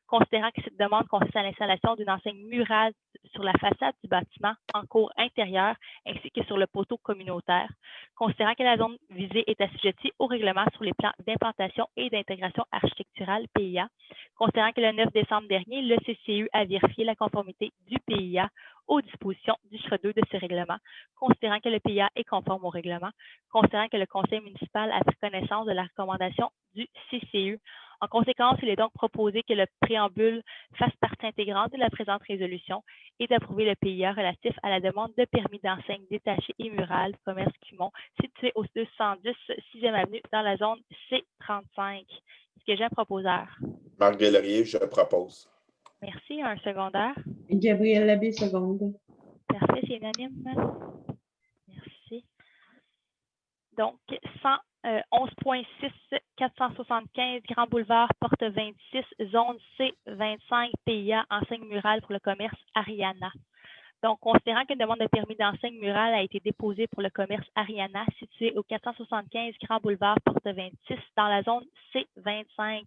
considérant que cette demande consiste à l'installation d'une enseigne murale sur la façade du bâtiment en cour intérieure ainsi que sur le poteau communautaire, considérant que la zone visée est assujettie au règlement sur les plans d'implantation et d'intégration architecturale PIA, considérant que le 9 décembre dernier, le CCU a vérifié la conformité du PIA aux dispositions du chapitre 2 de ce règlement, considérant que le PIA est conforme au règlement, considérant que le conseil municipal a pris connaissance de la recommandation du CCU. En conséquence, il est donc proposé que le préambule fasse partie intégrante de la présente résolution et d'approuver le PIA relatif à la demande de permis d'enseigne détachée et murale commerce Cumon, situé au 210 6e avenue dans la zone C35. Est-ce que j'ai un proposeur? Marc Deslauriers, je propose. Merci. Un secondaire. Gabriel Labbé, seconde. Parfait, c'est unanime. Merci. Donc, 11.6, 475, Grand Boulevard, porte 26, zone C25, PIA, enseigne murale pour le commerce Ariana. Donc, considérant qu'une demande de permis d'enseigne murale a été déposée pour le commerce Ariana, situé au 475 Grand Boulevard, porte 26, dans la zone C25,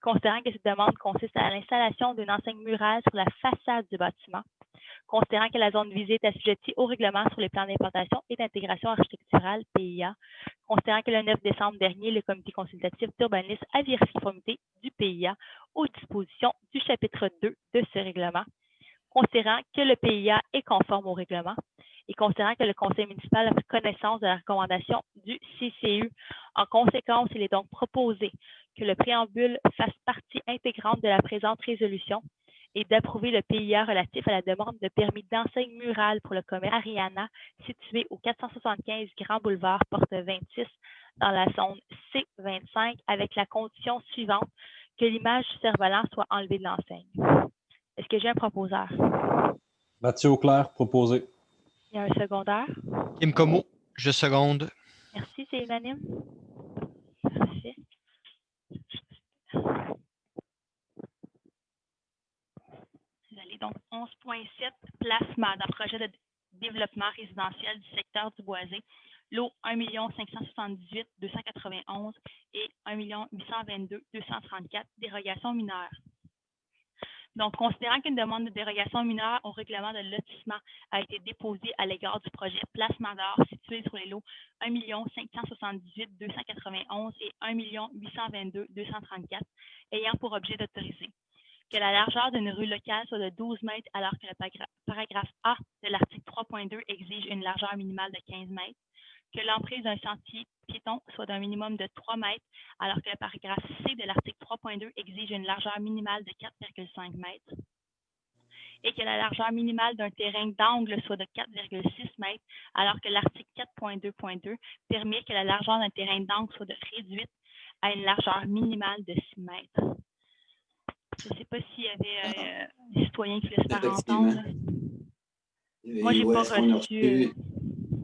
considérant que cette demande consiste à l'installation d'une enseigne murale sur la façade du bâtiment, considérant que la zone visée est assujettie au règlement sur les plans d'implantation et d'intégration architecturale, PIA, considérant que le 9 décembre dernier, le comité consultatif d'urbanisme a vérifié la conformité du PIA aux dispositions du chapitre 2 de ce règlement, considérant que le PIA est conforme au règlement et considérant que le conseil municipal a pris connaissance de la recommandation du CCU. En conséquence, il est donc proposé que le préambule fasse partie intégrante de la présente résolution et d'approuver le PIA relatif à la demande de permis d'enseigne murale pour le commerce Ariana, situé au 475 Grand Boulevard, porte 26, dans la zone C25, avec la condition suivante, que l'image du cerf-volant soit enlevée de l'enseigne. Est-ce que j'ai un proposeur? Mathieu Auclair, proposé. Il y a un secondaire. Kim Como, je seconde. Merci, c'est unanime. Parfait. Désolée, donc 11.7, placement d'un projet de développement résidentiel du secteur du Boisé. Lot 1 578 291 et 1 822 234, dérogation mineure. Donc, considérant qu'une demande de dérogation mineure au règlement de lotissement a été déposée à l'égard du projet Placement d'Or situé sur les lots 1 578 291 et 1 822 234, ayant pour objet d'autoriser que la largeur d'une rue locale soit de 12 mètres alors que le paragraphe A de l'article 3.2 exige une largeur minimale de 15 mètres, que l'emprise d'un sentier piéton soit d'un minimum de 3 mètres, alors que le paragraphe C de l'article 3.2 exige une largeur minimale de 4,5 mètres, et que la largeur minimale d'un terrain d'angle soit de 4,6 mètres, alors que l'article 4.2.2 permet que la largeur d'un terrain d'angle soit réduite à une largeur minimale de 6 mètres. Je ne sais pas s'il y avait des citoyens qui voulaient se faire entendre. Moi, je n'ai pas reçu.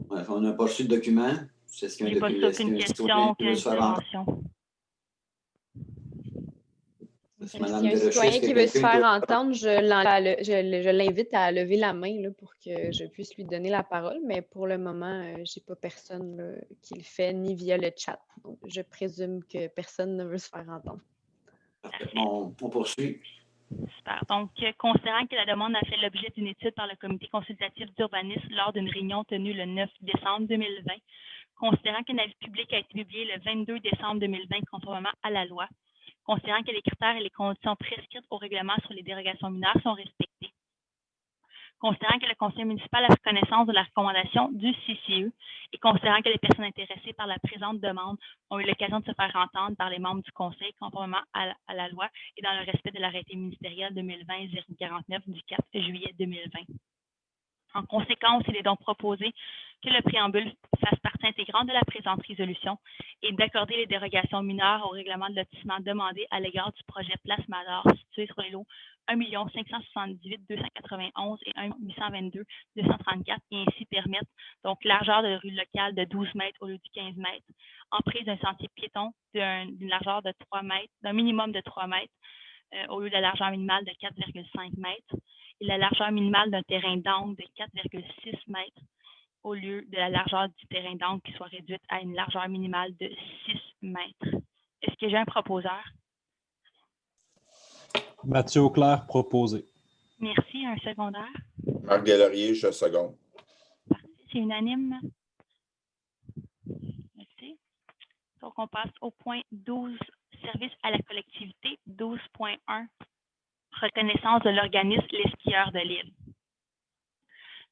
On n'a pas reçu de document. C'est ce Je n'ai pas reçu aucune question, aucune intervention. S'il y a un citoyen qui veut se faire entendre, je l'invite à lever la main là, pour que je puisse lui donner la parole, mais pour le moment, je n'ai pas personne là, qui le fait, ni via le chat. Donc, je présume que personne ne veut se faire entendre. On poursuit. Super. Donc, considérant que la demande a fait l'objet d'une étude par le comité consultatif d'urbanisme lors d'une réunion tenue le 9 décembre 2020, considérant qu'un avis public a été publié le 22 décembre 2020 conformément à la loi, considérant que les critères et les conditions prescrites au règlement sur les dérogations mineures sont respectés, considérant que le conseil municipal a pris connaissance de la recommandation du CCE et considérant que les personnes intéressées par la présente demande ont eu l'occasion de se faire entendre par les membres du conseil conformément à la loi et dans le respect de l'arrêté ministériel 2020-049 du 4 juillet 2020. En conséquence, il est donc proposé que le préambule fasse partie intégrante de la présente résolution et d'accorder les dérogations mineures au règlement de lotissement demandé à l'égard du projet Placement d'Or situé sur les lots 1 578 291 et 1 822 234 et ainsi permettre donc largeur de rue locale de 12 mètres au lieu de 15 mètres, emprise d'un sentier piéton d'une largeur de 3 mètres, d'un minimum de 3 mètres au lieu de la largeur minimale de 4,5 mètres et la largeur minimale d'un terrain d'angle de 4,6 mètres au lieu de la largeur du terrain d'angle qui soit réduite à une largeur minimale de 6 mètres. Est-ce que j'ai un proposeur? Mathieu Auclair, proposé. Merci. Un secondaire? Marc Delaurier, je seconde. Parfait. C'est unanime. Merci. Donc, on passe au point 12, service à la collectivité, 12.1, reconnaissance de l'organisme Les Skieurs de l'île.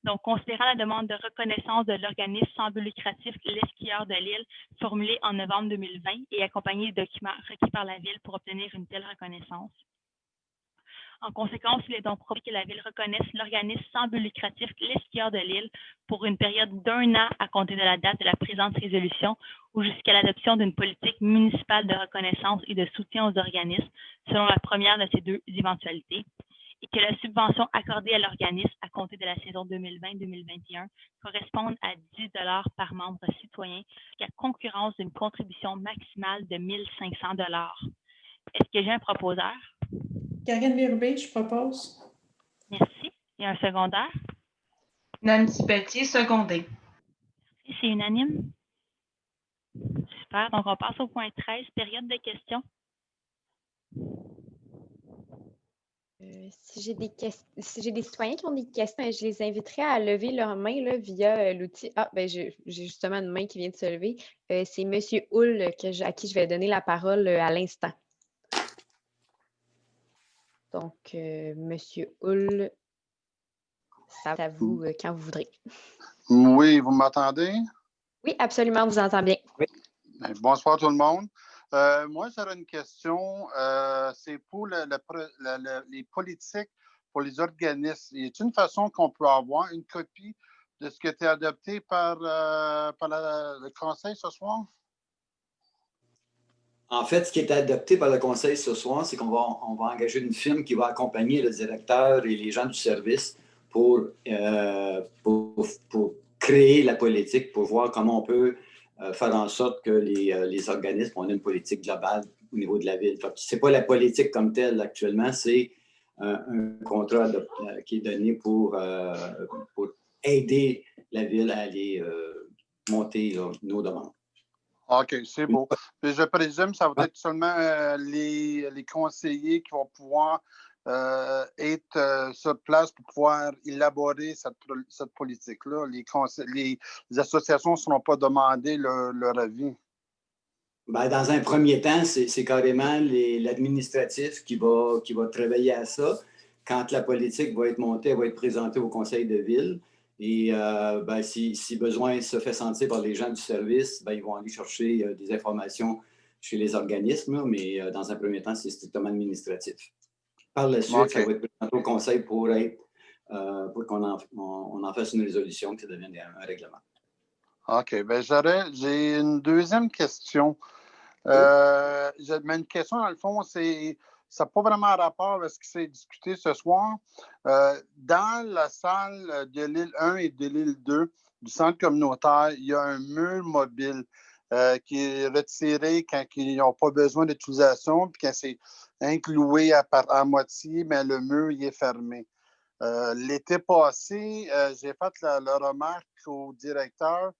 Donc, considérant la demande de reconnaissance de l'organisme sans but lucratif Les Skieurs de l'île formulée en novembre 2020 et accompagnée de documents requis par la Ville pour obtenir une telle reconnaissance. En conséquence, il est donc proposé que la Ville reconnaisse l'organisme sans but lucratif Les Skieurs de l'île pour une période d'1 an à compter de la date de la présente résolution ou jusqu'à l'adoption d'une politique municipale de reconnaissance et de soutien aux organismes selon la première de ces deux éventualités et que la subvention accordée à l'organisme à compter de la saison 2020-2021 corresponde à 10 $ par membre citoyen, à concurrence d'une contribution maximale de 1 500 $. Est-ce que j'ai un proposeur? Karine Bérubé, je propose. Merci. Et un secondaire? Nancy Pelletier, secondé. Et c'est unanime? Super. Donc, on passe au point 13, période de questions. Si j'ai des citoyens qui ont des questions, je les inviterai à lever leur main là, via l'outil. Ah, ben j'ai justement une main qui vient de se lever. C'est M. Hull à qui je vais donner la parole à l'instant. Donc, M. Hull, c'est à vous quand vous voudrez. Oui, vous m'entendez? Oui, absolument, on vous entend bien. Oui. Bonsoir tout le monde. Moi, j'aurais une question. C'est pour les politiques, pour les organismes. Y a-t-il une façon qu'on peut avoir une copie de ce qui a été adopté par le Conseil ce soir? En fait, ce qui est adopté par le Conseil ce soir, c'est qu'on va engager une firme qui va accompagner le directeur et les gens du service pour créer la politique, pour voir comment on peut faire en sorte que les organismes ont une politique globale au niveau de la ville. Ce n'est pas la politique comme telle actuellement, c'est un contrat qui est donné pour aider la ville à aller monter nos demandes. OK, c'est beau. Puis je présume que ça va être seulement les conseillers qui vont pouvoir être sur place pour pouvoir élaborer cette politique-là. Les associations ne seront pas demandées leur avis. Ben, dans un premier temps, c'est carrément l'administratif qui va travailler à ça. Quand la politique va être montée, elle va être présentée au conseil de ville. Et ben, si besoin se fait sentir par les gens du service, ben, ils vont aller chercher des informations chez les organismes, là, mais dans un premier temps, c'est strictement administratif. Par la suite, ça va être présenté au conseil pour qu'on en fasse une résolution, que ça devienne un règlement. OK. Ben, j'ai une deuxième question. Mais une question, dans le fond, ça n'a pas vraiment rapport avec ce qui s'est discuté ce soir. Dans la salle de l'île 1 et de l'île 2 du centre communautaire, il y a un mur mobile qui est retiré quand ils n'ont pas besoin d'utilisation, puis quand c'est incloué à moitié, mais le mur il est fermé. L'été passé, j'ai fait la remarque au directeur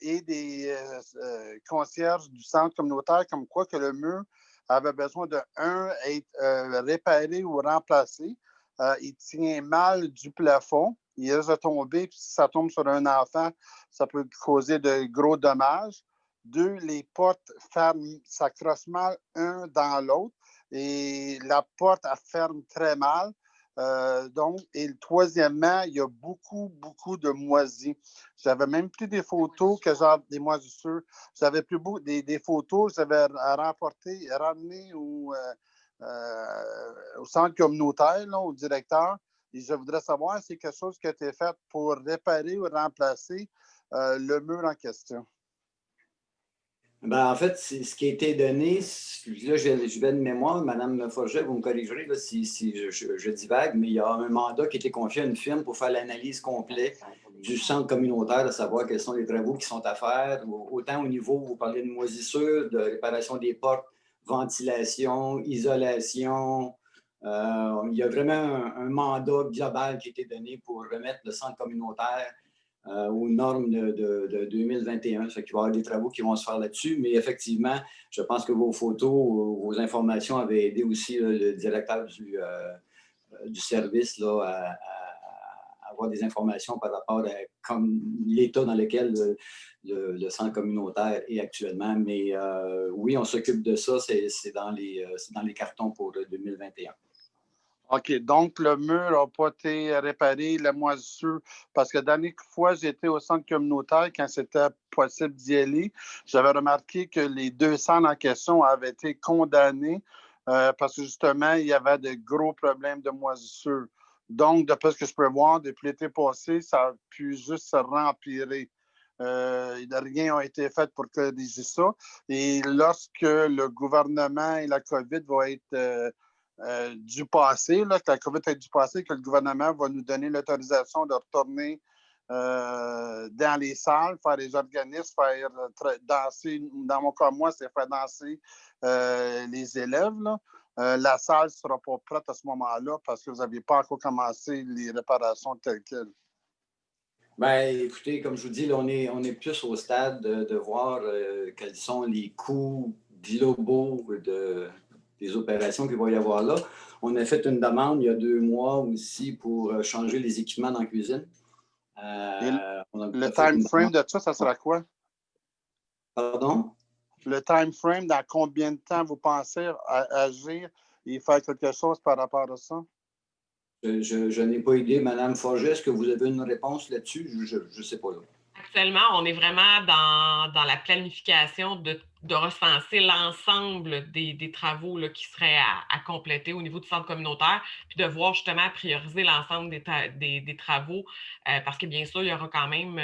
et des concierges du centre communautaire comme quoi que le mur avait besoin être réparé ou remplacé. Il tient mal du plafond. Il risque de tomber, puis si ça tombe sur un enfant, ça peut causer de gros dommages. 2, les portes s'accrochent mal un dans l'autre et la porte, elle ferme très mal. Et troisièmement, il y a beaucoup, beaucoup de moisis. J'avais même pris des photos des moisissures. J'avais pris des photos, j'avais ramené au centre communautaire, là, au directeur. Et je voudrais savoir si c'est quelque chose qui a été fait pour réparer ou remplacer le mur en question. Ben, en fait, ce qui a été donné, là, je vais de mémoire, Mme Forget, vous me corrigerez là, si je divague, mais il y a un mandat qui a été confié à une firme pour faire l'analyse complète du centre communautaire, de savoir quels sont les travaux qui sont à faire, autant au niveau, vous parlez de moisissure, de réparation des portes, ventilation, isolation. Il y a vraiment un mandat global qui a été donné pour remettre le centre communautaire aux normes de 2021. Ça fait qu'il va y avoir des travaux qui vont se faire là-dessus, mais effectivement, je pense que vos photos, vos informations avaient aidé aussi le directeur du service là, à avoir des informations par rapport à comme l'état dans lequel le centre communautaire est actuellement. Mais oui, on s'occupe de ça, c'est dans les cartons pour 2021. OK, donc le mur n'a pas été réparé, la moisissure, parce que la dernière fois, j'étais au centre communautaire quand c'était possible d'y aller. J'avais remarqué que les 2 centres en question avaient été condamnés parce que justement, il y avait de gros problèmes de moisissure. Donc, d'après ce que je peux voir, depuis l'été passé, ça a pu juste se rempirer. Rien n'a été fait pour corriger ça. Et lorsque le gouvernement et la COVID vont être du passé, là, que la COVID est du passé, que le gouvernement va nous donner l'autorisation de retourner dans les salles, faire des organismes, faire danser. Dans mon cas, moi, c'est faire danser les élèves. Là. La salle ne sera pas prête à ce moment-là parce que vous n'aviez pas encore commencé les réparations telles quelles. Bien, écoutez, comme je vous dis, là, on est plus au stade de voir quels sont les coûts globaux des opérations qu'il va y avoir là. On a fait une demande il y a 2 mois aussi pour changer les équipements dans la cuisine. Le time frame de ça sera quoi? Pardon? Le time frame, dans combien de temps vous pensez agir et faire quelque chose par rapport à ça? Je n'ai pas idée. Madame Forget, est-ce que vous avez une réponse là-dessus? Je ne sais pas. Là. Actuellement, on est vraiment dans la planification de recenser l'ensemble des travaux là, qui seraient à compléter au niveau du centre communautaire, puis de voir justement prioriser l'ensemble des travaux, parce que bien sûr, il y aura quand même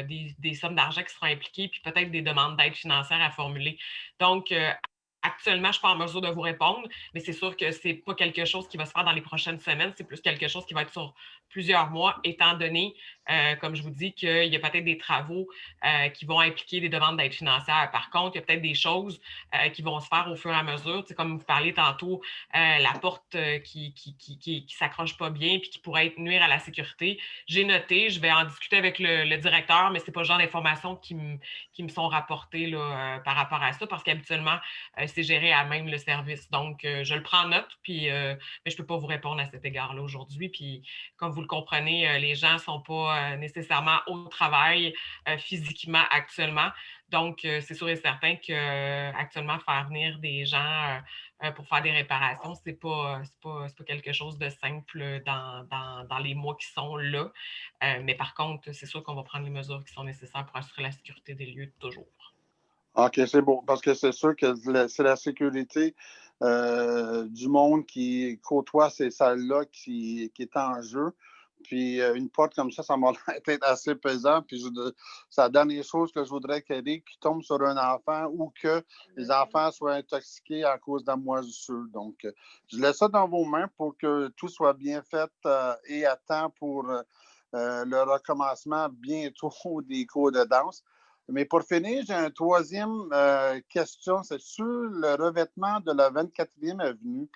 des sommes d'argent qui seront impliquées, puis peut-être des demandes d'aide financière à formuler. Donc, actuellement, je ne suis pas en mesure de vous répondre, mais c'est sûr que ce n'est pas quelque chose qui va se faire dans les prochaines semaines, c'est plus quelque chose qui va être sur plusieurs mois, étant donné, comme je vous dis, qu'il y a peut-être des travaux qui vont impliquer des demandes d'aide financière. Par contre, il y a peut-être des choses qui vont se faire au fur et à mesure. Tu sais, comme vous parliez tantôt, la porte qui ne s'accroche pas bien puis qui pourrait nuire à la sécurité. J'ai noté, je vais en discuter avec le directeur, mais ce n'est pas le genre d'informations qui me sont rapportées là, par rapport à ça, parce qu'habituellement, c'est géré à même le service. Donc, je le prends en note, puis, mais je ne peux pas vous répondre à cet égard-là aujourd'hui. Puis, comme vous le comprenez, les gens ne sont pas nécessairement au travail physiquement actuellement. Donc, c'est sûr et certain qu'actuellement, faire venir des gens pour faire des réparations, ce n'est pas quelque chose de simple dans les mois qui sont là. Mais par contre, c'est sûr qu'on va prendre les mesures qui sont nécessaires pour assurer la sécurité des lieux toujours. OK, c'est bon, parce que c'est sûr que c'est la sécurité du monde qui côtoie ces salles-là qui est en jeu. Puis une porte comme ça m'a l'air d'être assez pesant. Puis c'est la dernière chose que je voudrais qu'il qui tombe sur un enfant ou que les enfants soient intoxiqués à cause de la moisissure. Donc, je laisse ça dans vos mains pour que tout soit bien fait et à temps pour le recommencement bientôt des cours de danse. Mais pour finir, j'ai une troisième question. C'est sur le revêtement de la 24e avenue.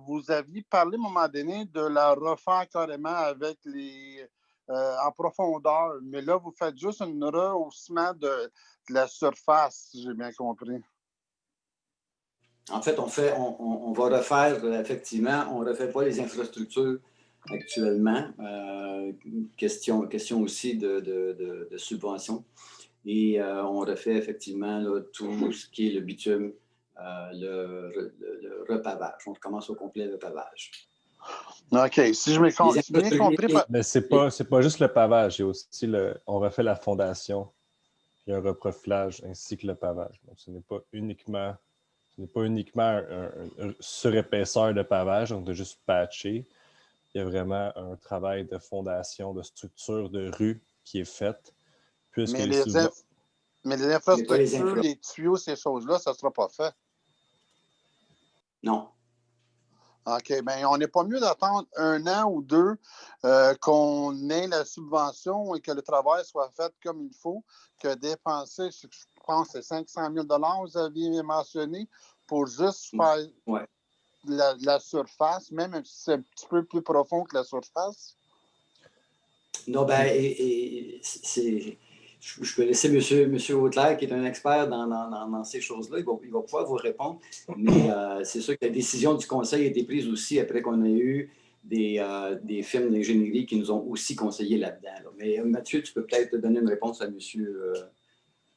Vous aviez parlé à un moment donné de la refaire carrément avec en profondeur. Mais là, vous faites juste un rehaussement de la surface, si j'ai bien compris. En fait, on va refaire, effectivement, on ne refait pas les infrastructures actuellement. Question aussi de subvention. Et on refait effectivement là, tout ce qui est le bitume, le repavage. On commence au complet le pavage. OK. Si je m'ai bien compris. Mais c'est pas juste le pavage, il y a aussi on refait la fondation, puis un reprofilage ainsi que le pavage. Donc, ce n'est pas uniquement un surépaisseur de pavage, donc de juste patcher. Il y a vraiment un travail de fondation, de structure, de rue qui est fait. Mais les infrastructures, les tuyaux, ces choses-là, ça ne sera pas fait. Non. OK. Bien, on n'est pas mieux d'attendre 1 an ou 2 qu'on ait la subvention et que le travail soit fait comme il faut, que dépenser, je pense, c'est 500 000 $, vous aviez mentionné, pour juste faire la surface, même si c'est un petit peu plus profond que la surface. Non, bien, je peux laisser M. Auclair, qui est un expert dans ces choses-là, il va pouvoir vous répondre. Mais c'est sûr que la décision du Conseil a été prise aussi après qu'on ait eu des firmes d'ingénierie qui nous ont aussi conseillé là-dedans. Là. Mais Mathieu, tu peux peut-être donner une réponse à M.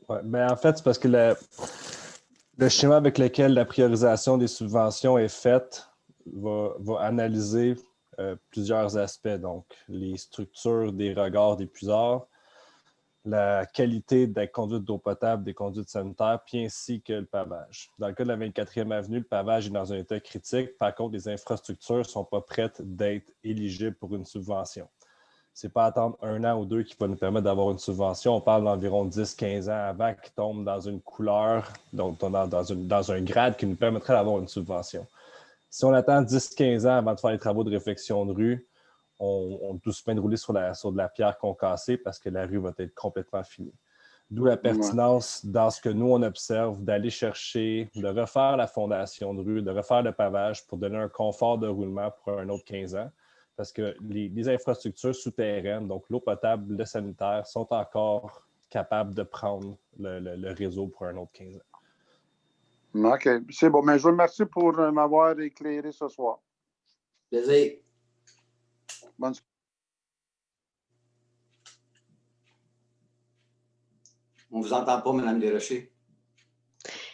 Oui, bien en fait, c'est parce que le schéma avec lequel la priorisation des subventions est faite va analyser plusieurs aspects. Donc, les structures des regards des puisards, la qualité des conduites d'eau potable, des conduites sanitaires, puis ainsi que le pavage. Dans le cas de la 24e avenue, le pavage est dans un état critique. Par contre, les infrastructures ne sont pas prêtes d'être éligibles pour une subvention. Ce n'est pas attendre 1 an ou 2 qui va nous permettre d'avoir une subvention. On parle d'environ 10-15 ans avant qu'ils tombent dans une couleur, donc dans un grade qui nous permettrait d'avoir une subvention. Si on attend 10-15 ans avant de faire les travaux de réfection de rue, on est tout se de rouler sur de la pierre concassée parce que la rue va être complètement finie. D'où la pertinence dans ce que nous, on observe, d'aller chercher, de refaire la fondation de rue, de refaire le pavage pour donner un confort de roulement pour un autre 15 ans. Parce que les infrastructures souterraines, donc l'eau potable, le sanitaire, sont encore capables de prendre le réseau pour un autre 15 ans. OK. C'est bon. Mais je vous remercie pour m'avoir éclairé ce soir. Plaisir. Bonne soirée. On ne vous entend pas, Mme Desrochers.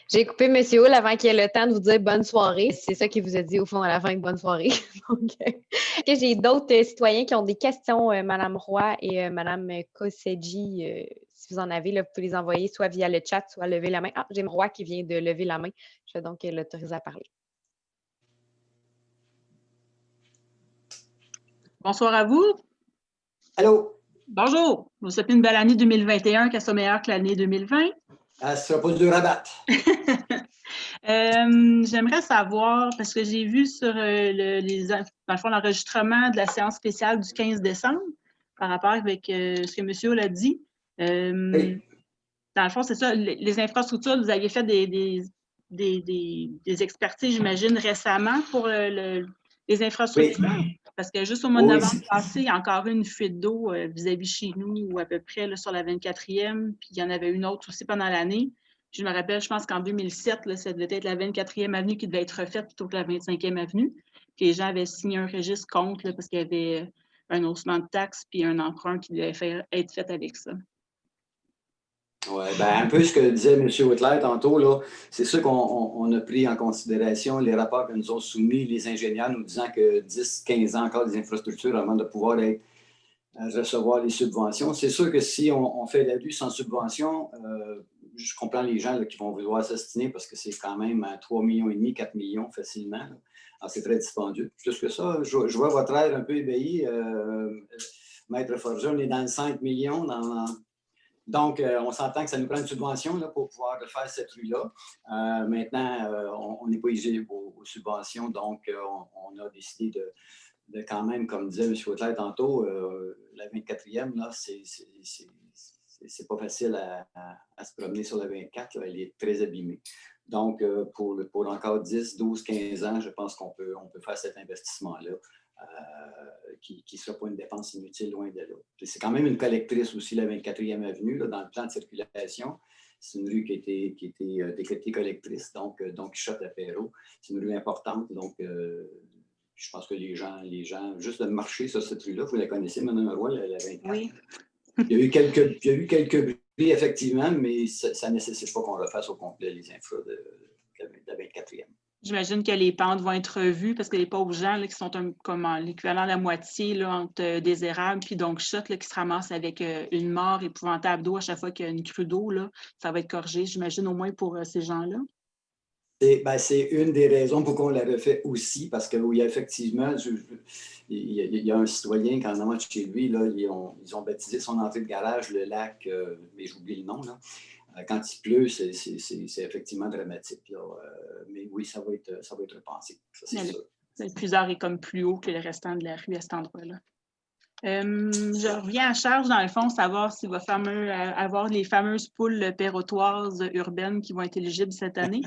J'ai coupé M. Hull avant qu'il ait le temps de vous dire bonne soirée. C'est ça qu'il vous a dit au fond à la fin de bonne soirée. Donc, j'ai d'autres citoyens qui ont des questions, Mme Roy et Mme Koseji. Si vous en avez, là, vous pouvez les envoyer soit via le chat, soit lever la main. Ah, j'ai Mme Roy qui vient de lever la main. Je vais donc l'autoriser à parler. Bonsoir à vous. Allô. Bonjour. Je vous souhaite une belle année 2021, qu'elle soit meilleure que l'année 2020. Elle sera pas de rabat. J'aimerais savoir, parce que j'ai vu sur dans le fond, l'enregistrement de la séance spéciale du 15 décembre, par rapport avec ce que M. Hull a dit. Oui. Dans le fond, c'est ça, les infrastructures, vous aviez fait des expertises, j'imagine, récemment pour les infrastructures. Oui. Parce que juste au mois de novembre passé, il y a encore eu une fuite d'eau vis-à-vis chez nous, ou à peu près là, sur la 24e, puis il y en avait une autre aussi pendant l'année. Je me rappelle, je pense qu'en 2007, là, ça devait être la 24e avenue qui devait être refaite plutôt que la 25e avenue. Puis les gens avaient signé un registre contre là, parce qu'il y avait un haussement de taxes puis un emprunt qui devait être fait avec ça. Oui, bien, un peu ce que disait M. Whitler tantôt, là, c'est sûr qu'on a pris en considération les rapports que nous ont soumis les ingénieurs nous disant que 10-15 ans encore des infrastructures avant de pouvoir recevoir les subventions. C'est sûr que si on fait la rue sans subvention, je comprends les gens là, qui vont vouloir s'astiner parce que c'est quand même à 3,5 millions, 4 millions facilement. Là. Alors, c'est très dispendieux. Plus que ça, je vois votre air un peu ébahi. Maître Forger, on est dans le 5 millions. Donc, on s'entend que ça nous prend une subvention là, pour pouvoir faire cette rue-là. Maintenant, on n'est pas éligible aux subventions, donc on a décidé de quand même, comme disait M. Whitler tantôt, la 24e, là, c'est pas facile à se promener sur la 24, là, elle est très abîmée. Donc, pour encore 10, 12, 15 ans, je pense qu'on peut faire cet investissement-là. Qui ne sera pas une dépense inutile, loin de là. C'est quand même une collectrice aussi, la 24e avenue, là, dans le plan de circulation. C'est une rue qui a été décrétée collectrice, donc Quichotte à Perrault. C'est une rue importante, donc je pense que les gens, juste de marcher sur cette rue-là, vous la connaissez, Mme Roy, la 24. Oui. Il y a eu quelques bruits, effectivement, mais ça ne nécessite pas qu'on refasse au complet les infras de la 24e. J'imagine que les pentes vont être revues parce que les pauvres gens là, qui sont comme l'équivalent de la moitié là, entre des érables puis donc Quichotte qui se ramasse avec une mort épouvantable d'eau à chaque fois qu'il y a une crue d'eau, ça va être corrigé, j'imagine, au moins pour ces gens-là. C'est une des raisons pour qu'on la refait aussi, parce que oui, effectivement, il y a un citoyen qui en a de chez lui, là, ils ont baptisé son entrée de garage le lac, mais j'oublie le nom, là. Quand il pleut, c'est effectivement dramatique. Là. Mais oui, ça va être repensé. Ça, c'est sûr. Le puisard est comme plus haut que le restant de la rue à cet endroit-là. Je reviens à charge, dans le fond, savoir s'il va avoir les fameuses poules perrotoises urbaines qui vont être éligibles cette année.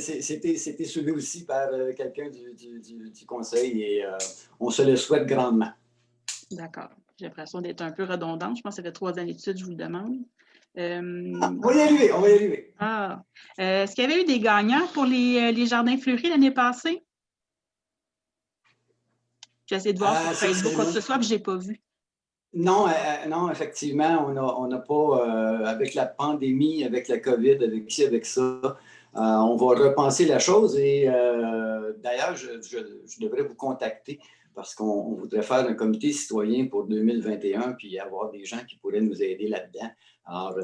C'était soulevé aussi par quelqu'un du conseil et on se le souhaite grandement. D'accord. J'ai l'impression d'être un peu redondante. Je pense que ça fait 3 années de suite, je vous le demande. On va y arriver. Est-ce qu'il y avait eu des gagnants pour les jardins fleuris l'année passée? J'ai essayé de voir sur Facebook quoi que ce soit, mais je n'ai pas vu. Non, effectivement, on n'a pas, avec la pandémie, avec la COVID, avec ci, avec ça, on va repenser la chose et d'ailleurs, je devrais vous contacter parce qu'on voudrait faire un comité citoyen pour 2021 puis avoir des gens qui pourraient nous aider là-dedans. Alors,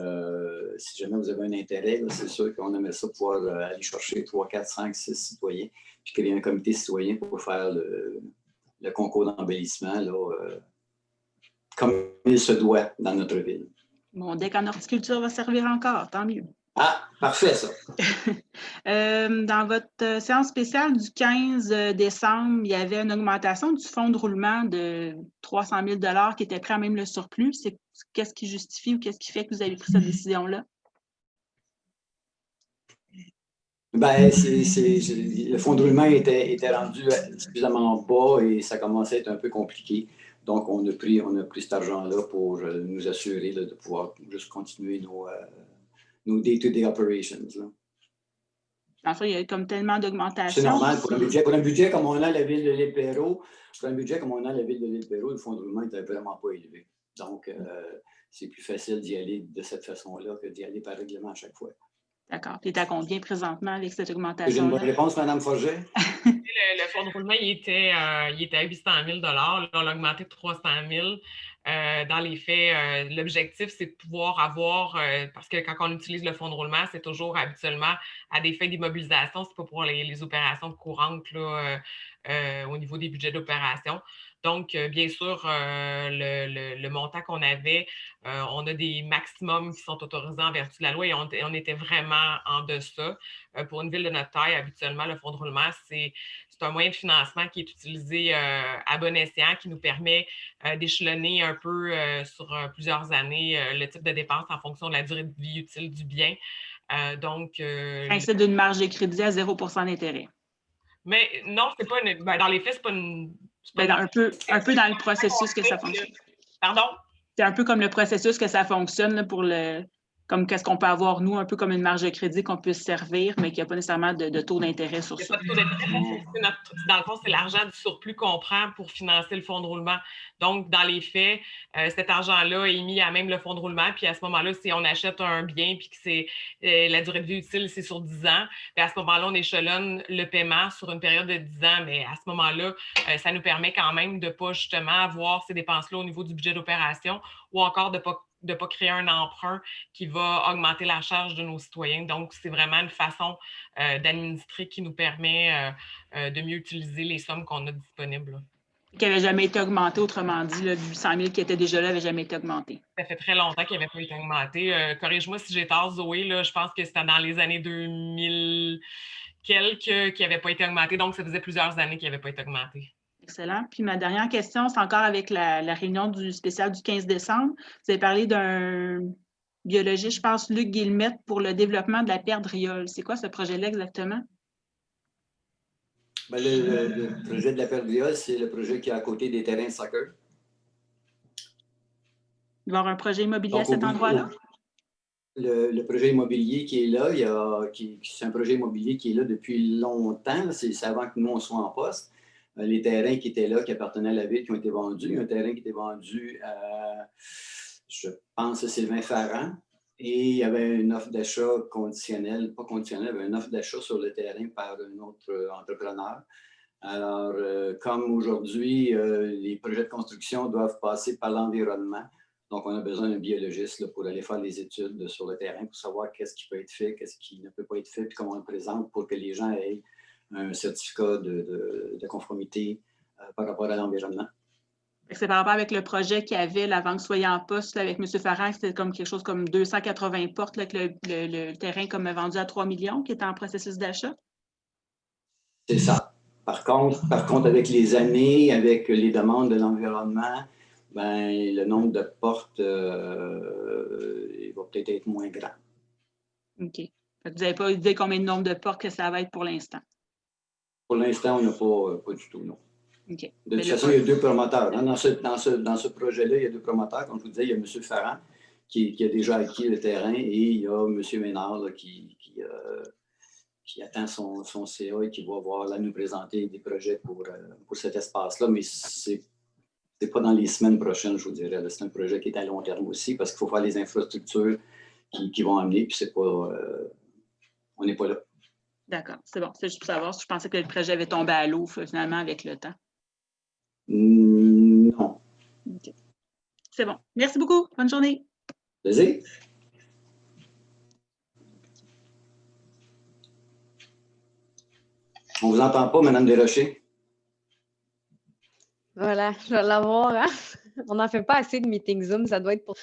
si jamais vous avez un intérêt, c'est sûr qu'on aimerait ça pouvoir aller chercher 3, 4, 5, 6 citoyens puis créer un comité citoyen pour faire le concours d'embellissement comme il se doit dans notre ville. Bon, dès qu'en horticulture va servir encore, tant mieux. Ah, parfait, ça. Dans votre séance spéciale du 15 décembre, il y avait une augmentation du fonds de roulement de 300 000 qui était prêt à même le surplus. Qu'est-ce qui justifie ou qu'est-ce qui fait que vous avez pris cette décision-là? Ben, le fonds de roulement était rendu suffisamment bas et ça commençait à être un peu compliqué. Donc, on a pris cet argent-là pour nous assurer là, de pouvoir juste continuer nos day-to-day operations. Là. Enfin, il y a comme tellement d'augmentation. C'est normal. Pour un budget comme on a à la ville de l'Île-Perrot, le fonds de roulement n'était vraiment pas élevé. Donc, c'est plus facile d'y aller de cette façon-là que d'y aller par règlement à chaque fois. D'accord. Tu es à combien présentement avec cette augmentation-là? J'ai une bonne réponse, Mme Forget? Le fonds de roulement, il était à 800 000 là, on l'a augmenté de 300 000 dans les faits, l'objectif, c'est de pouvoir avoir, parce que quand on utilise le fonds de roulement, c'est toujours habituellement à des fins d'immobilisation, c'est pas pour les opérations courantes là, au niveau des budgets d'opération. Donc, bien sûr, le montant qu'on avait, on a des maximums qui sont autorisés en vertu de la loi et on était vraiment en deçà. Pour une ville de notre taille, habituellement, le fonds de roulement, c'est un moyen de financement qui est utilisé à bon escient, qui nous permet d'échelonner un peu sur plusieurs années le type de dépenses en fonction de la durée de vie utile du bien. Principe d'une marge de crédit à 0 d'intérêt. Mais non, c'est pas une. Ben, dans les faits, c'est pas une. Un peu dans le processus que ça fonctionne. Pardon? C'est un peu comme le processus que ça fonctionne là, pour le. Comme qu'est-ce qu'on peut avoir, nous, un peu comme une marge de crédit qu'on puisse servir, mais qu'il n'y a pas nécessairement de taux d'intérêt sur ça. Il n'y a pas de taux d'intérêt. Dans le fond, c'est l'argent du surplus qu'on prend pour financer le fonds de roulement. Donc, dans les faits, cet argent-là est mis à même le fonds de roulement. Puis à ce moment-là, si on achète un bien puis que c'est la durée de vie utile, c'est sur 10 ans, puis à ce moment-là, on échelonne le paiement sur une période de 10 ans. Mais à ce moment-là, ça nous permet quand même de ne pas justement avoir ces dépenses-là au niveau du budget d'opération ou encore de ne pas créer un emprunt qui va augmenter la charge de nos citoyens. Donc, c'est vraiment une façon d'administrer qui nous permet de mieux utiliser les sommes qu'on a disponibles. Qui n'avait jamais été augmenté, autrement dit, le 800 000 qui était déjà là n'avait jamais été augmenté. Ça fait très longtemps qu'il n'avait pas été augmenté. Corrige-moi si j'ai tort, Zoé, là, je pense que c'était dans les années 2000 quelques qui n'avait pas été augmenté. Donc, ça faisait plusieurs années qu'il n'avait pas été augmenté. Excellent. Puis ma dernière question, c'est encore avec la réunion du spécial du 15 décembre. Vous avez parlé d'un biologiste, je pense, Luc Guillemette, pour le développement de la perdriole. C'est quoi ce projet-là exactement? Ben, le projet de la perdriole, c'est le projet qui est à côté des terrains de soccer. Il va y avoir un projet immobilier à cet endroit-là? Le projet immobilier qui est là, c'est un projet immobilier qui est là depuis longtemps. C'est avant que nous, on soit en poste. Les terrains qui étaient là, qui appartenaient à la ville, qui ont été vendus. Il y a un terrain qui était vendu à, je pense, à Sylvain Farran. Et il y avait une offre d'achat conditionnelle, pas conditionnelle, il y avait une offre d'achat sur le terrain par un autre entrepreneur. Alors, comme aujourd'hui, les projets de construction doivent passer par l'environnement, donc on a besoin d'un biologiste là, pour aller faire les études sur le terrain pour savoir qu'est-ce qui peut être fait, qu'est-ce qui ne peut pas être fait, puis comment on le présente pour que les gens aient un certificat de conformité par rapport à l'environnement. C'est par rapport avec le projet qu'il y avait avant que vous soyez en poste là, avec M. Farran, c'était comme quelque chose comme 280 portes, là, que le terrain comme vendu à 3 millions qui était en processus d'achat? C'est ça. Par contre, avec les années, avec les demandes de l'environnement, ben, le nombre de portes il va peut-être être moins grand. OK. Vous n'avez pas idée combien de nombre de portes que ça va être pour l'instant? Pour l'instant, on n'a pas du tout, non. Okay. De toute façon, il y a deux promoteurs. Dans ce projet-là, il y a deux promoteurs. Comme je vous disais, il y a M. Farran qui a déjà acquis le terrain et il y a M. Ménard là, qui attend son CA et qui va nous présenter des projets pour cet espace-là. Mais ce n'est pas dans les semaines prochaines, je vous dirais. C'est un projet qui est à long terme aussi parce qu'il faut faire les infrastructures qui vont amener. Puis c'est pas, on n'est pas là. D'accord, c'est bon. C'est juste pour savoir si je pensais que le projet avait tombé à l'eau finalement avec le temps. Non. Okay. C'est bon. Merci beaucoup. Bonne journée. Plaisir. On ne vous entend pas, Mme Desrochers. Voilà, je vais l'avoir. Hein? On n'en fait pas assez de meetings Zoom, ça doit être pour.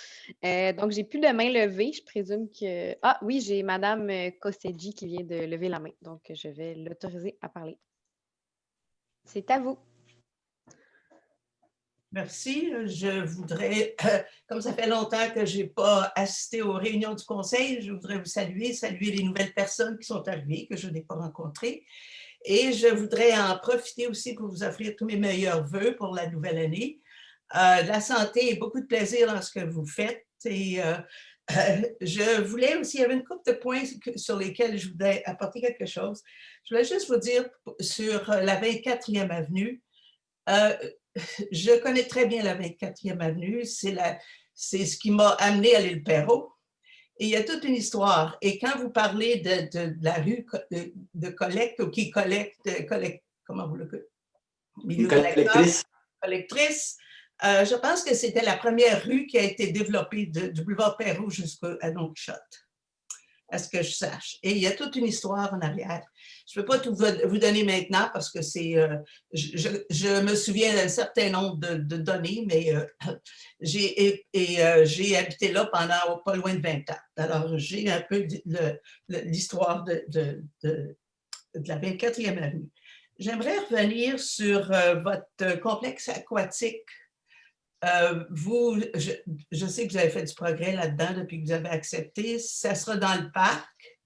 Donc, j'ai plus de main levée. Je présume que. Ah oui, j'ai Madame Koseji qui vient de lever la main. Donc, je vais l'autoriser à parler. C'est à vous. Merci. Je voudrais, comme ça fait longtemps que je n'ai pas assisté aux réunions du conseil, je voudrais vous saluer les nouvelles personnes qui sont arrivées, que je n'ai pas rencontrées. Et je voudrais en profiter aussi pour vous offrir tous mes meilleurs vœux pour la nouvelle année. De la santé et beaucoup de plaisir dans ce que vous faites. Et je voulais aussi, il y avait une couple de points sur lesquels je voulais apporter quelque chose. Je voulais juste vous dire sur la 24e avenue, je connais très bien la 24e avenue, c'est ce qui m'a amené à l'île Perrot. Et il y a toute une histoire. Et quand vous parlez de la rue de collecte ou qui collecte, comment vous le collectrice, je pense que c'était la première rue qui a été développée du boulevard Perrot jusqu'à Don Quichotte, à ce que je sache. Et il y a toute une histoire en arrière. Je ne peux pas tout vous donner maintenant parce que je me souviens d'un certain nombre de données, mais j'ai habité là pendant pas loin de 20 ans. Alors, j'ai un peu l'histoire de la 24e avenue. J'aimerais revenir sur votre complexe aquatique. Je sais que vous avez fait du progrès là-dedans depuis que vous avez accepté. Ça sera dans le parc.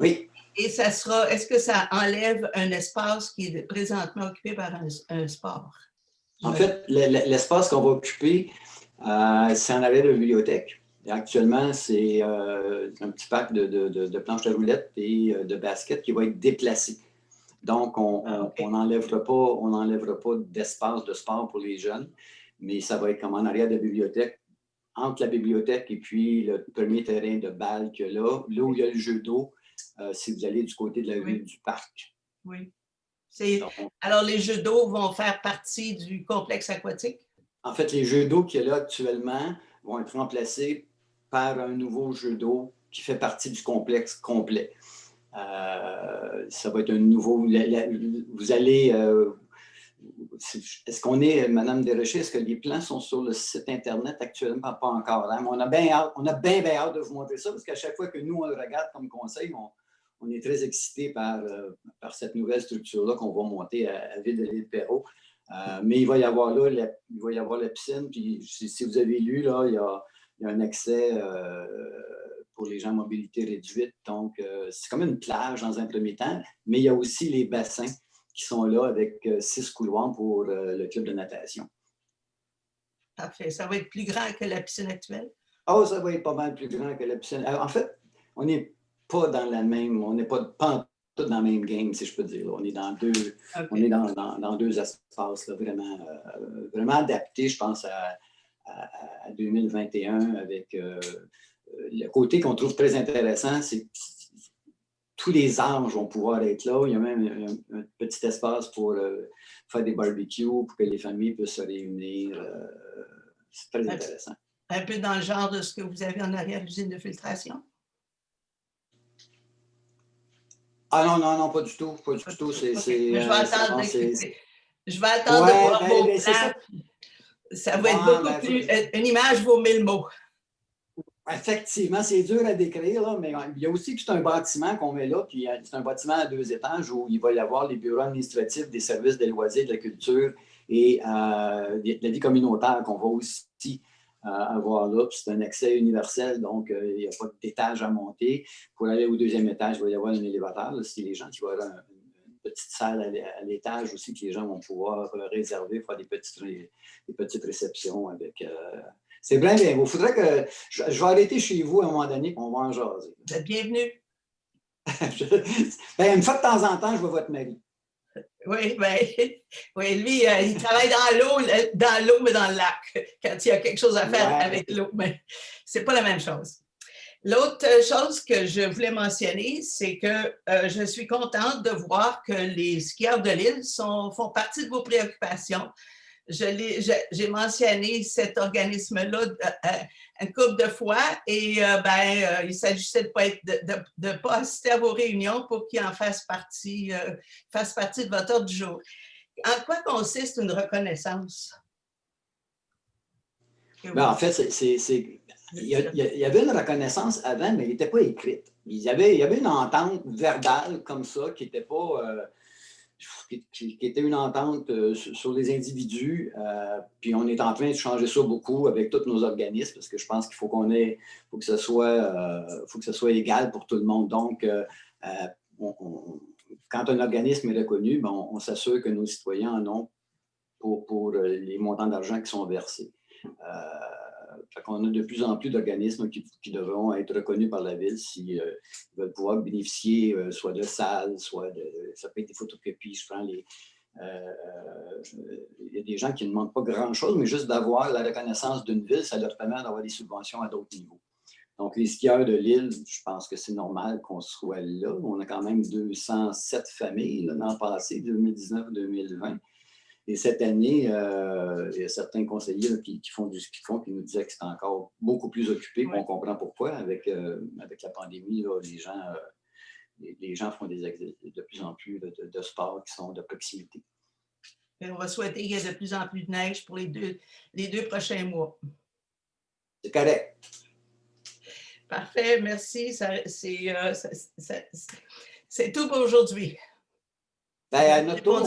Oui. Et ça sera, est-ce que ça enlève un espace qui est présentement occupé par un sport? En fait, l'espace qu'on va occuper, c'est en arrière de la bibliothèque. Et actuellement, c'est un petit parc de planches de roulettes et de baskets qui va être déplacé. Donc, on n'enlèvera pas d'espace de sport pour les jeunes, mais ça va être comme en arrière de la bibliothèque, entre la bibliothèque et puis le premier terrain de balle qu'il y a là où il y a le jeu d'eau, si vous allez du côté de la rue du parc. Oui. Alors, les jeux d'eau vont faire partie du complexe aquatique? En fait, les jeux d'eau qu'il y a là actuellement vont être remplacés par un nouveau jeu d'eau qui fait partie du complexe complet. Ça va être un nouveau... Vous allez... est-ce qu'on est, Madame Desrochers, est-ce que les plans sont sur le site Internet actuellement? Pas encore. Hein? On a bien hâte de vous montrer ça parce qu'à chaque fois que nous, on le regarde comme conseil, on est très excités par cette nouvelle structure-là qu'on va monter à Ville de l'Île Perrot. Mais il va y avoir là, la piscine. Puis si vous avez lu, là, il y a un accès pour les gens à mobilité réduite. Donc, c'est comme une plage dans un premier temps, mais il y a aussi les bassins qui sont là avec 6 couloirs pour le club de natation. Parfait. Ça va être plus grand que la piscine actuelle? Oh, ça va être pas mal plus grand que la piscine. Alors, en fait, on n'est pas dans la même... On n'est pas tout dans le même game, si je peux dire. On est dans deux espaces là, vraiment adaptés, je pense, à 2021 avec le côté qu'on trouve très intéressant, c'est que tous les âges vont pouvoir être là. Il y a même un petit espace pour faire des barbecues, pour que les familles puissent se réunir. C'est très intéressant. Un peu dans le genre de ce que vous avez en arrière de l'usine de filtration? Ah non, pas du tout. Pas du tout. Je vais attendre de voir vos plans. Ça va être beaucoup plus... Une image vaut 1000 mots. Effectivement, c'est dur à décrire, là, mais il y a aussi tout un bâtiment qu'on met là, puis c'est un bâtiment à 2 étages où il va y avoir les bureaux administratifs des services des loisirs, de la culture et de la vie communautaire qu'on va aussi avoir là. C'est un accès universel, donc il n'y a pas d'étage à monter. Pour aller au 2e étage, il va y avoir un élévateur. Là, si les gens qui vont avoir une petite salle à l'étage aussi que les gens vont pouvoir réserver, faire des petites réceptions avec... C'est bien. Il faudrait que... Je vais arrêter chez vous à un moment donné et on va en jaser. Vous êtes bienvenue. Une fois de temps en temps, je vois votre mari. Oui, lui, il travaille dans l'eau, mais dans le lac, quand il y a quelque chose à faire avec l'eau. Mais ce n'est pas la même chose. L'autre chose que je voulais mentionner, c'est que je suis contente de voir que les skieurs de l'île font partie de vos préoccupations. J'ai mentionné cet organisme-là une couple de fois et il s'agissait de ne pas assister à vos réunions pour qu'ils en fassent partie de votre ordre du jour. En quoi consiste une reconnaissance? Ben, en fait, il y avait une reconnaissance avant, mais elle n'était pas écrite. Il y avait une entente verbale comme ça qui était pas... qui était une entente sur les individus. Puis on est en train de changer ça beaucoup avec tous nos organismes parce que je pense qu'il faut faut que ce soit égal pour tout le monde. Donc, quand un organisme est reconnu, ben, on s'assure que nos citoyens en ont pour les montants d'argent qui sont versés. On a de plus en plus d'organismes qui devront être reconnus par la Ville s'ils veulent pouvoir bénéficier soit de salles, ça peut être des photocopies. Il y a des gens qui ne demandent pas grand-chose, mais juste d'avoir la reconnaissance d'une ville, ça leur permet d'avoir des subventions à d'autres niveaux. Donc, les skieurs de l'île, je pense que c'est normal qu'on soit là. On a quand même 207 familles là, dans le passé, 2019-2020. Et cette année, il y a certains conseillers là, qui font du ski de fond qui nous disaient que c'était encore beaucoup plus occupé. On comprend pourquoi. Avec la pandémie, là, les gens font de plus en plus de sports qui sont de proximité. Et on va souhaiter qu'il y ait de plus en plus de neige pour les deux prochains mois. C'est correct. Parfait, merci. C'est tout pour aujourd'hui. Ben, à notre tour,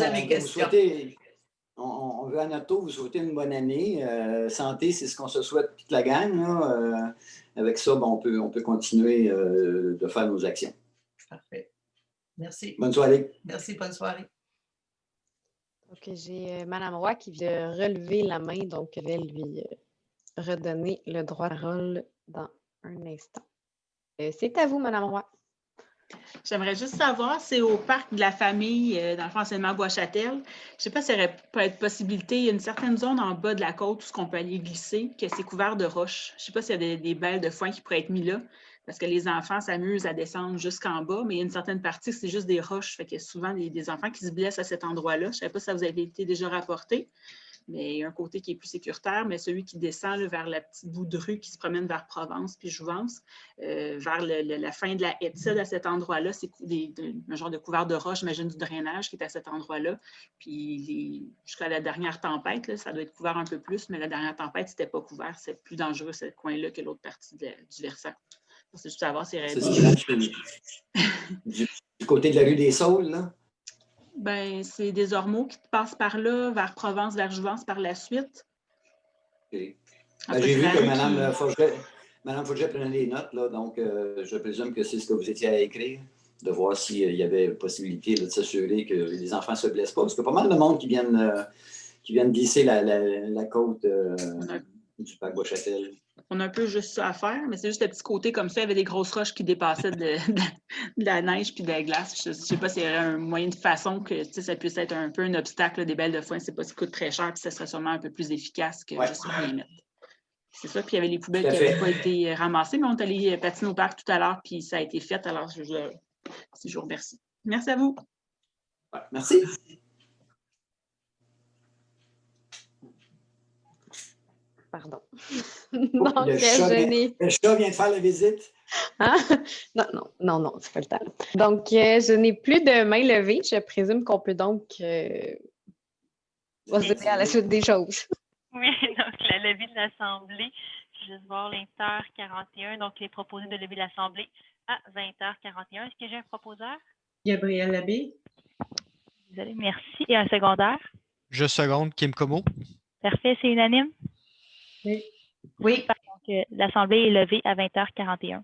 on veut à notre tour vous souhaiter une bonne année. Santé, c'est ce qu'on se souhaite toute la gang. Là. Avec ça, ben, on peut continuer de faire nos actions. Parfait. Merci. Bonne soirée. Merci, bonne soirée. Donc, j'ai Mme Roy qui vient relever la main, donc je vais lui redonner le droit de parole dans un instant. C'est à vous, Mme Roy. J'aimerais juste savoir, c'est au parc de la famille, dans le fond, enseignement Bois-Châtel. Je ne sais pas s'il y aurait peut-être possibilité, il y a une certaine zone en bas de la côte où on peut aller glisser, que c'est couvert de roches. Je ne sais pas s'il y a des balles de foin qui pourraient être mis là, parce que les enfants s'amusent à descendre jusqu'en bas, mais il y a une certaine partie, c'est juste des roches. Fait qu'il y a souvent des enfants qui se blessent à cet endroit-là. Je ne sais pas si ça vous avait été déjà rapporté, mais il y a un côté qui est plus sécuritaire, mais celui qui descend là, vers la petite bout de rue qui se promène vers Provence puis Jouvence, vers la fin de la Hetzel à cet endroit-là, c'est un genre de couvert de roche, j'imagine du drainage qui est à cet endroit-là. Puis jusqu'à la dernière tempête, là, ça doit être couvert un peu plus, mais la dernière tempête, c'était pas couvert. C'est plus dangereux ce coin-là que l'autre partie du versant. C'est juste savoir si du côté de la rue des Saules, là? Ben, c'est des ormeaux qui passent par là, vers Provence, vers Jouvence par la suite. Okay. Ben, j'ai vu que Mme Forget prenait des notes, là, donc je présume que c'est ce que vous étiez à écrire, de voir s'il y avait possibilité là, de s'assurer que les enfants ne se blessent pas, parce qu'il y a pas mal de monde qui viennent glisser la côte du parc Bois-Châtel. On a un peu juste ça à faire, mais c'est juste le petit côté comme ça. Il y avait des grosses roches qui dépassaient de la neige puis de la glace. Je ne sais pas s'il y aurait un moyen de façon que ça puisse être un peu un obstacle, là, des belles de foin. C'est pas ça coûte très cher, puis ça serait sûrement un peu plus efficace que juste rien mettre. C'est ça. Puis il y avait les poubelles qui n'avaient pas été ramassées, mais on est allé patiner au parc tout à l'heure, puis ça a été fait. Alors, je vous remercie. Merci à vous. Ouais, merci. Pardon. Donc, le chat vient de faire la visite. Hein? Non, c'est pas le temps. Donc, je n'ai plus de main levée. Je présume qu'on peut donc procéder à la suite des choses. Oui, donc la levée de l'Assemblée. Je vais juste voir l'Inter 41. Donc, il est proposé de lever l'Assemblée à 20h41. Est-ce que j'ai un proposeur? Gabriel Labbé. Désolée, merci. Et un secondaire? Je seconde, Kim Como. Parfait, c'est unanime? Oui. Oui. Donc, l'Assemblée est levée à 20h41.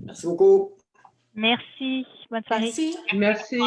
Merci beaucoup. Merci. Bonne soirée. Merci.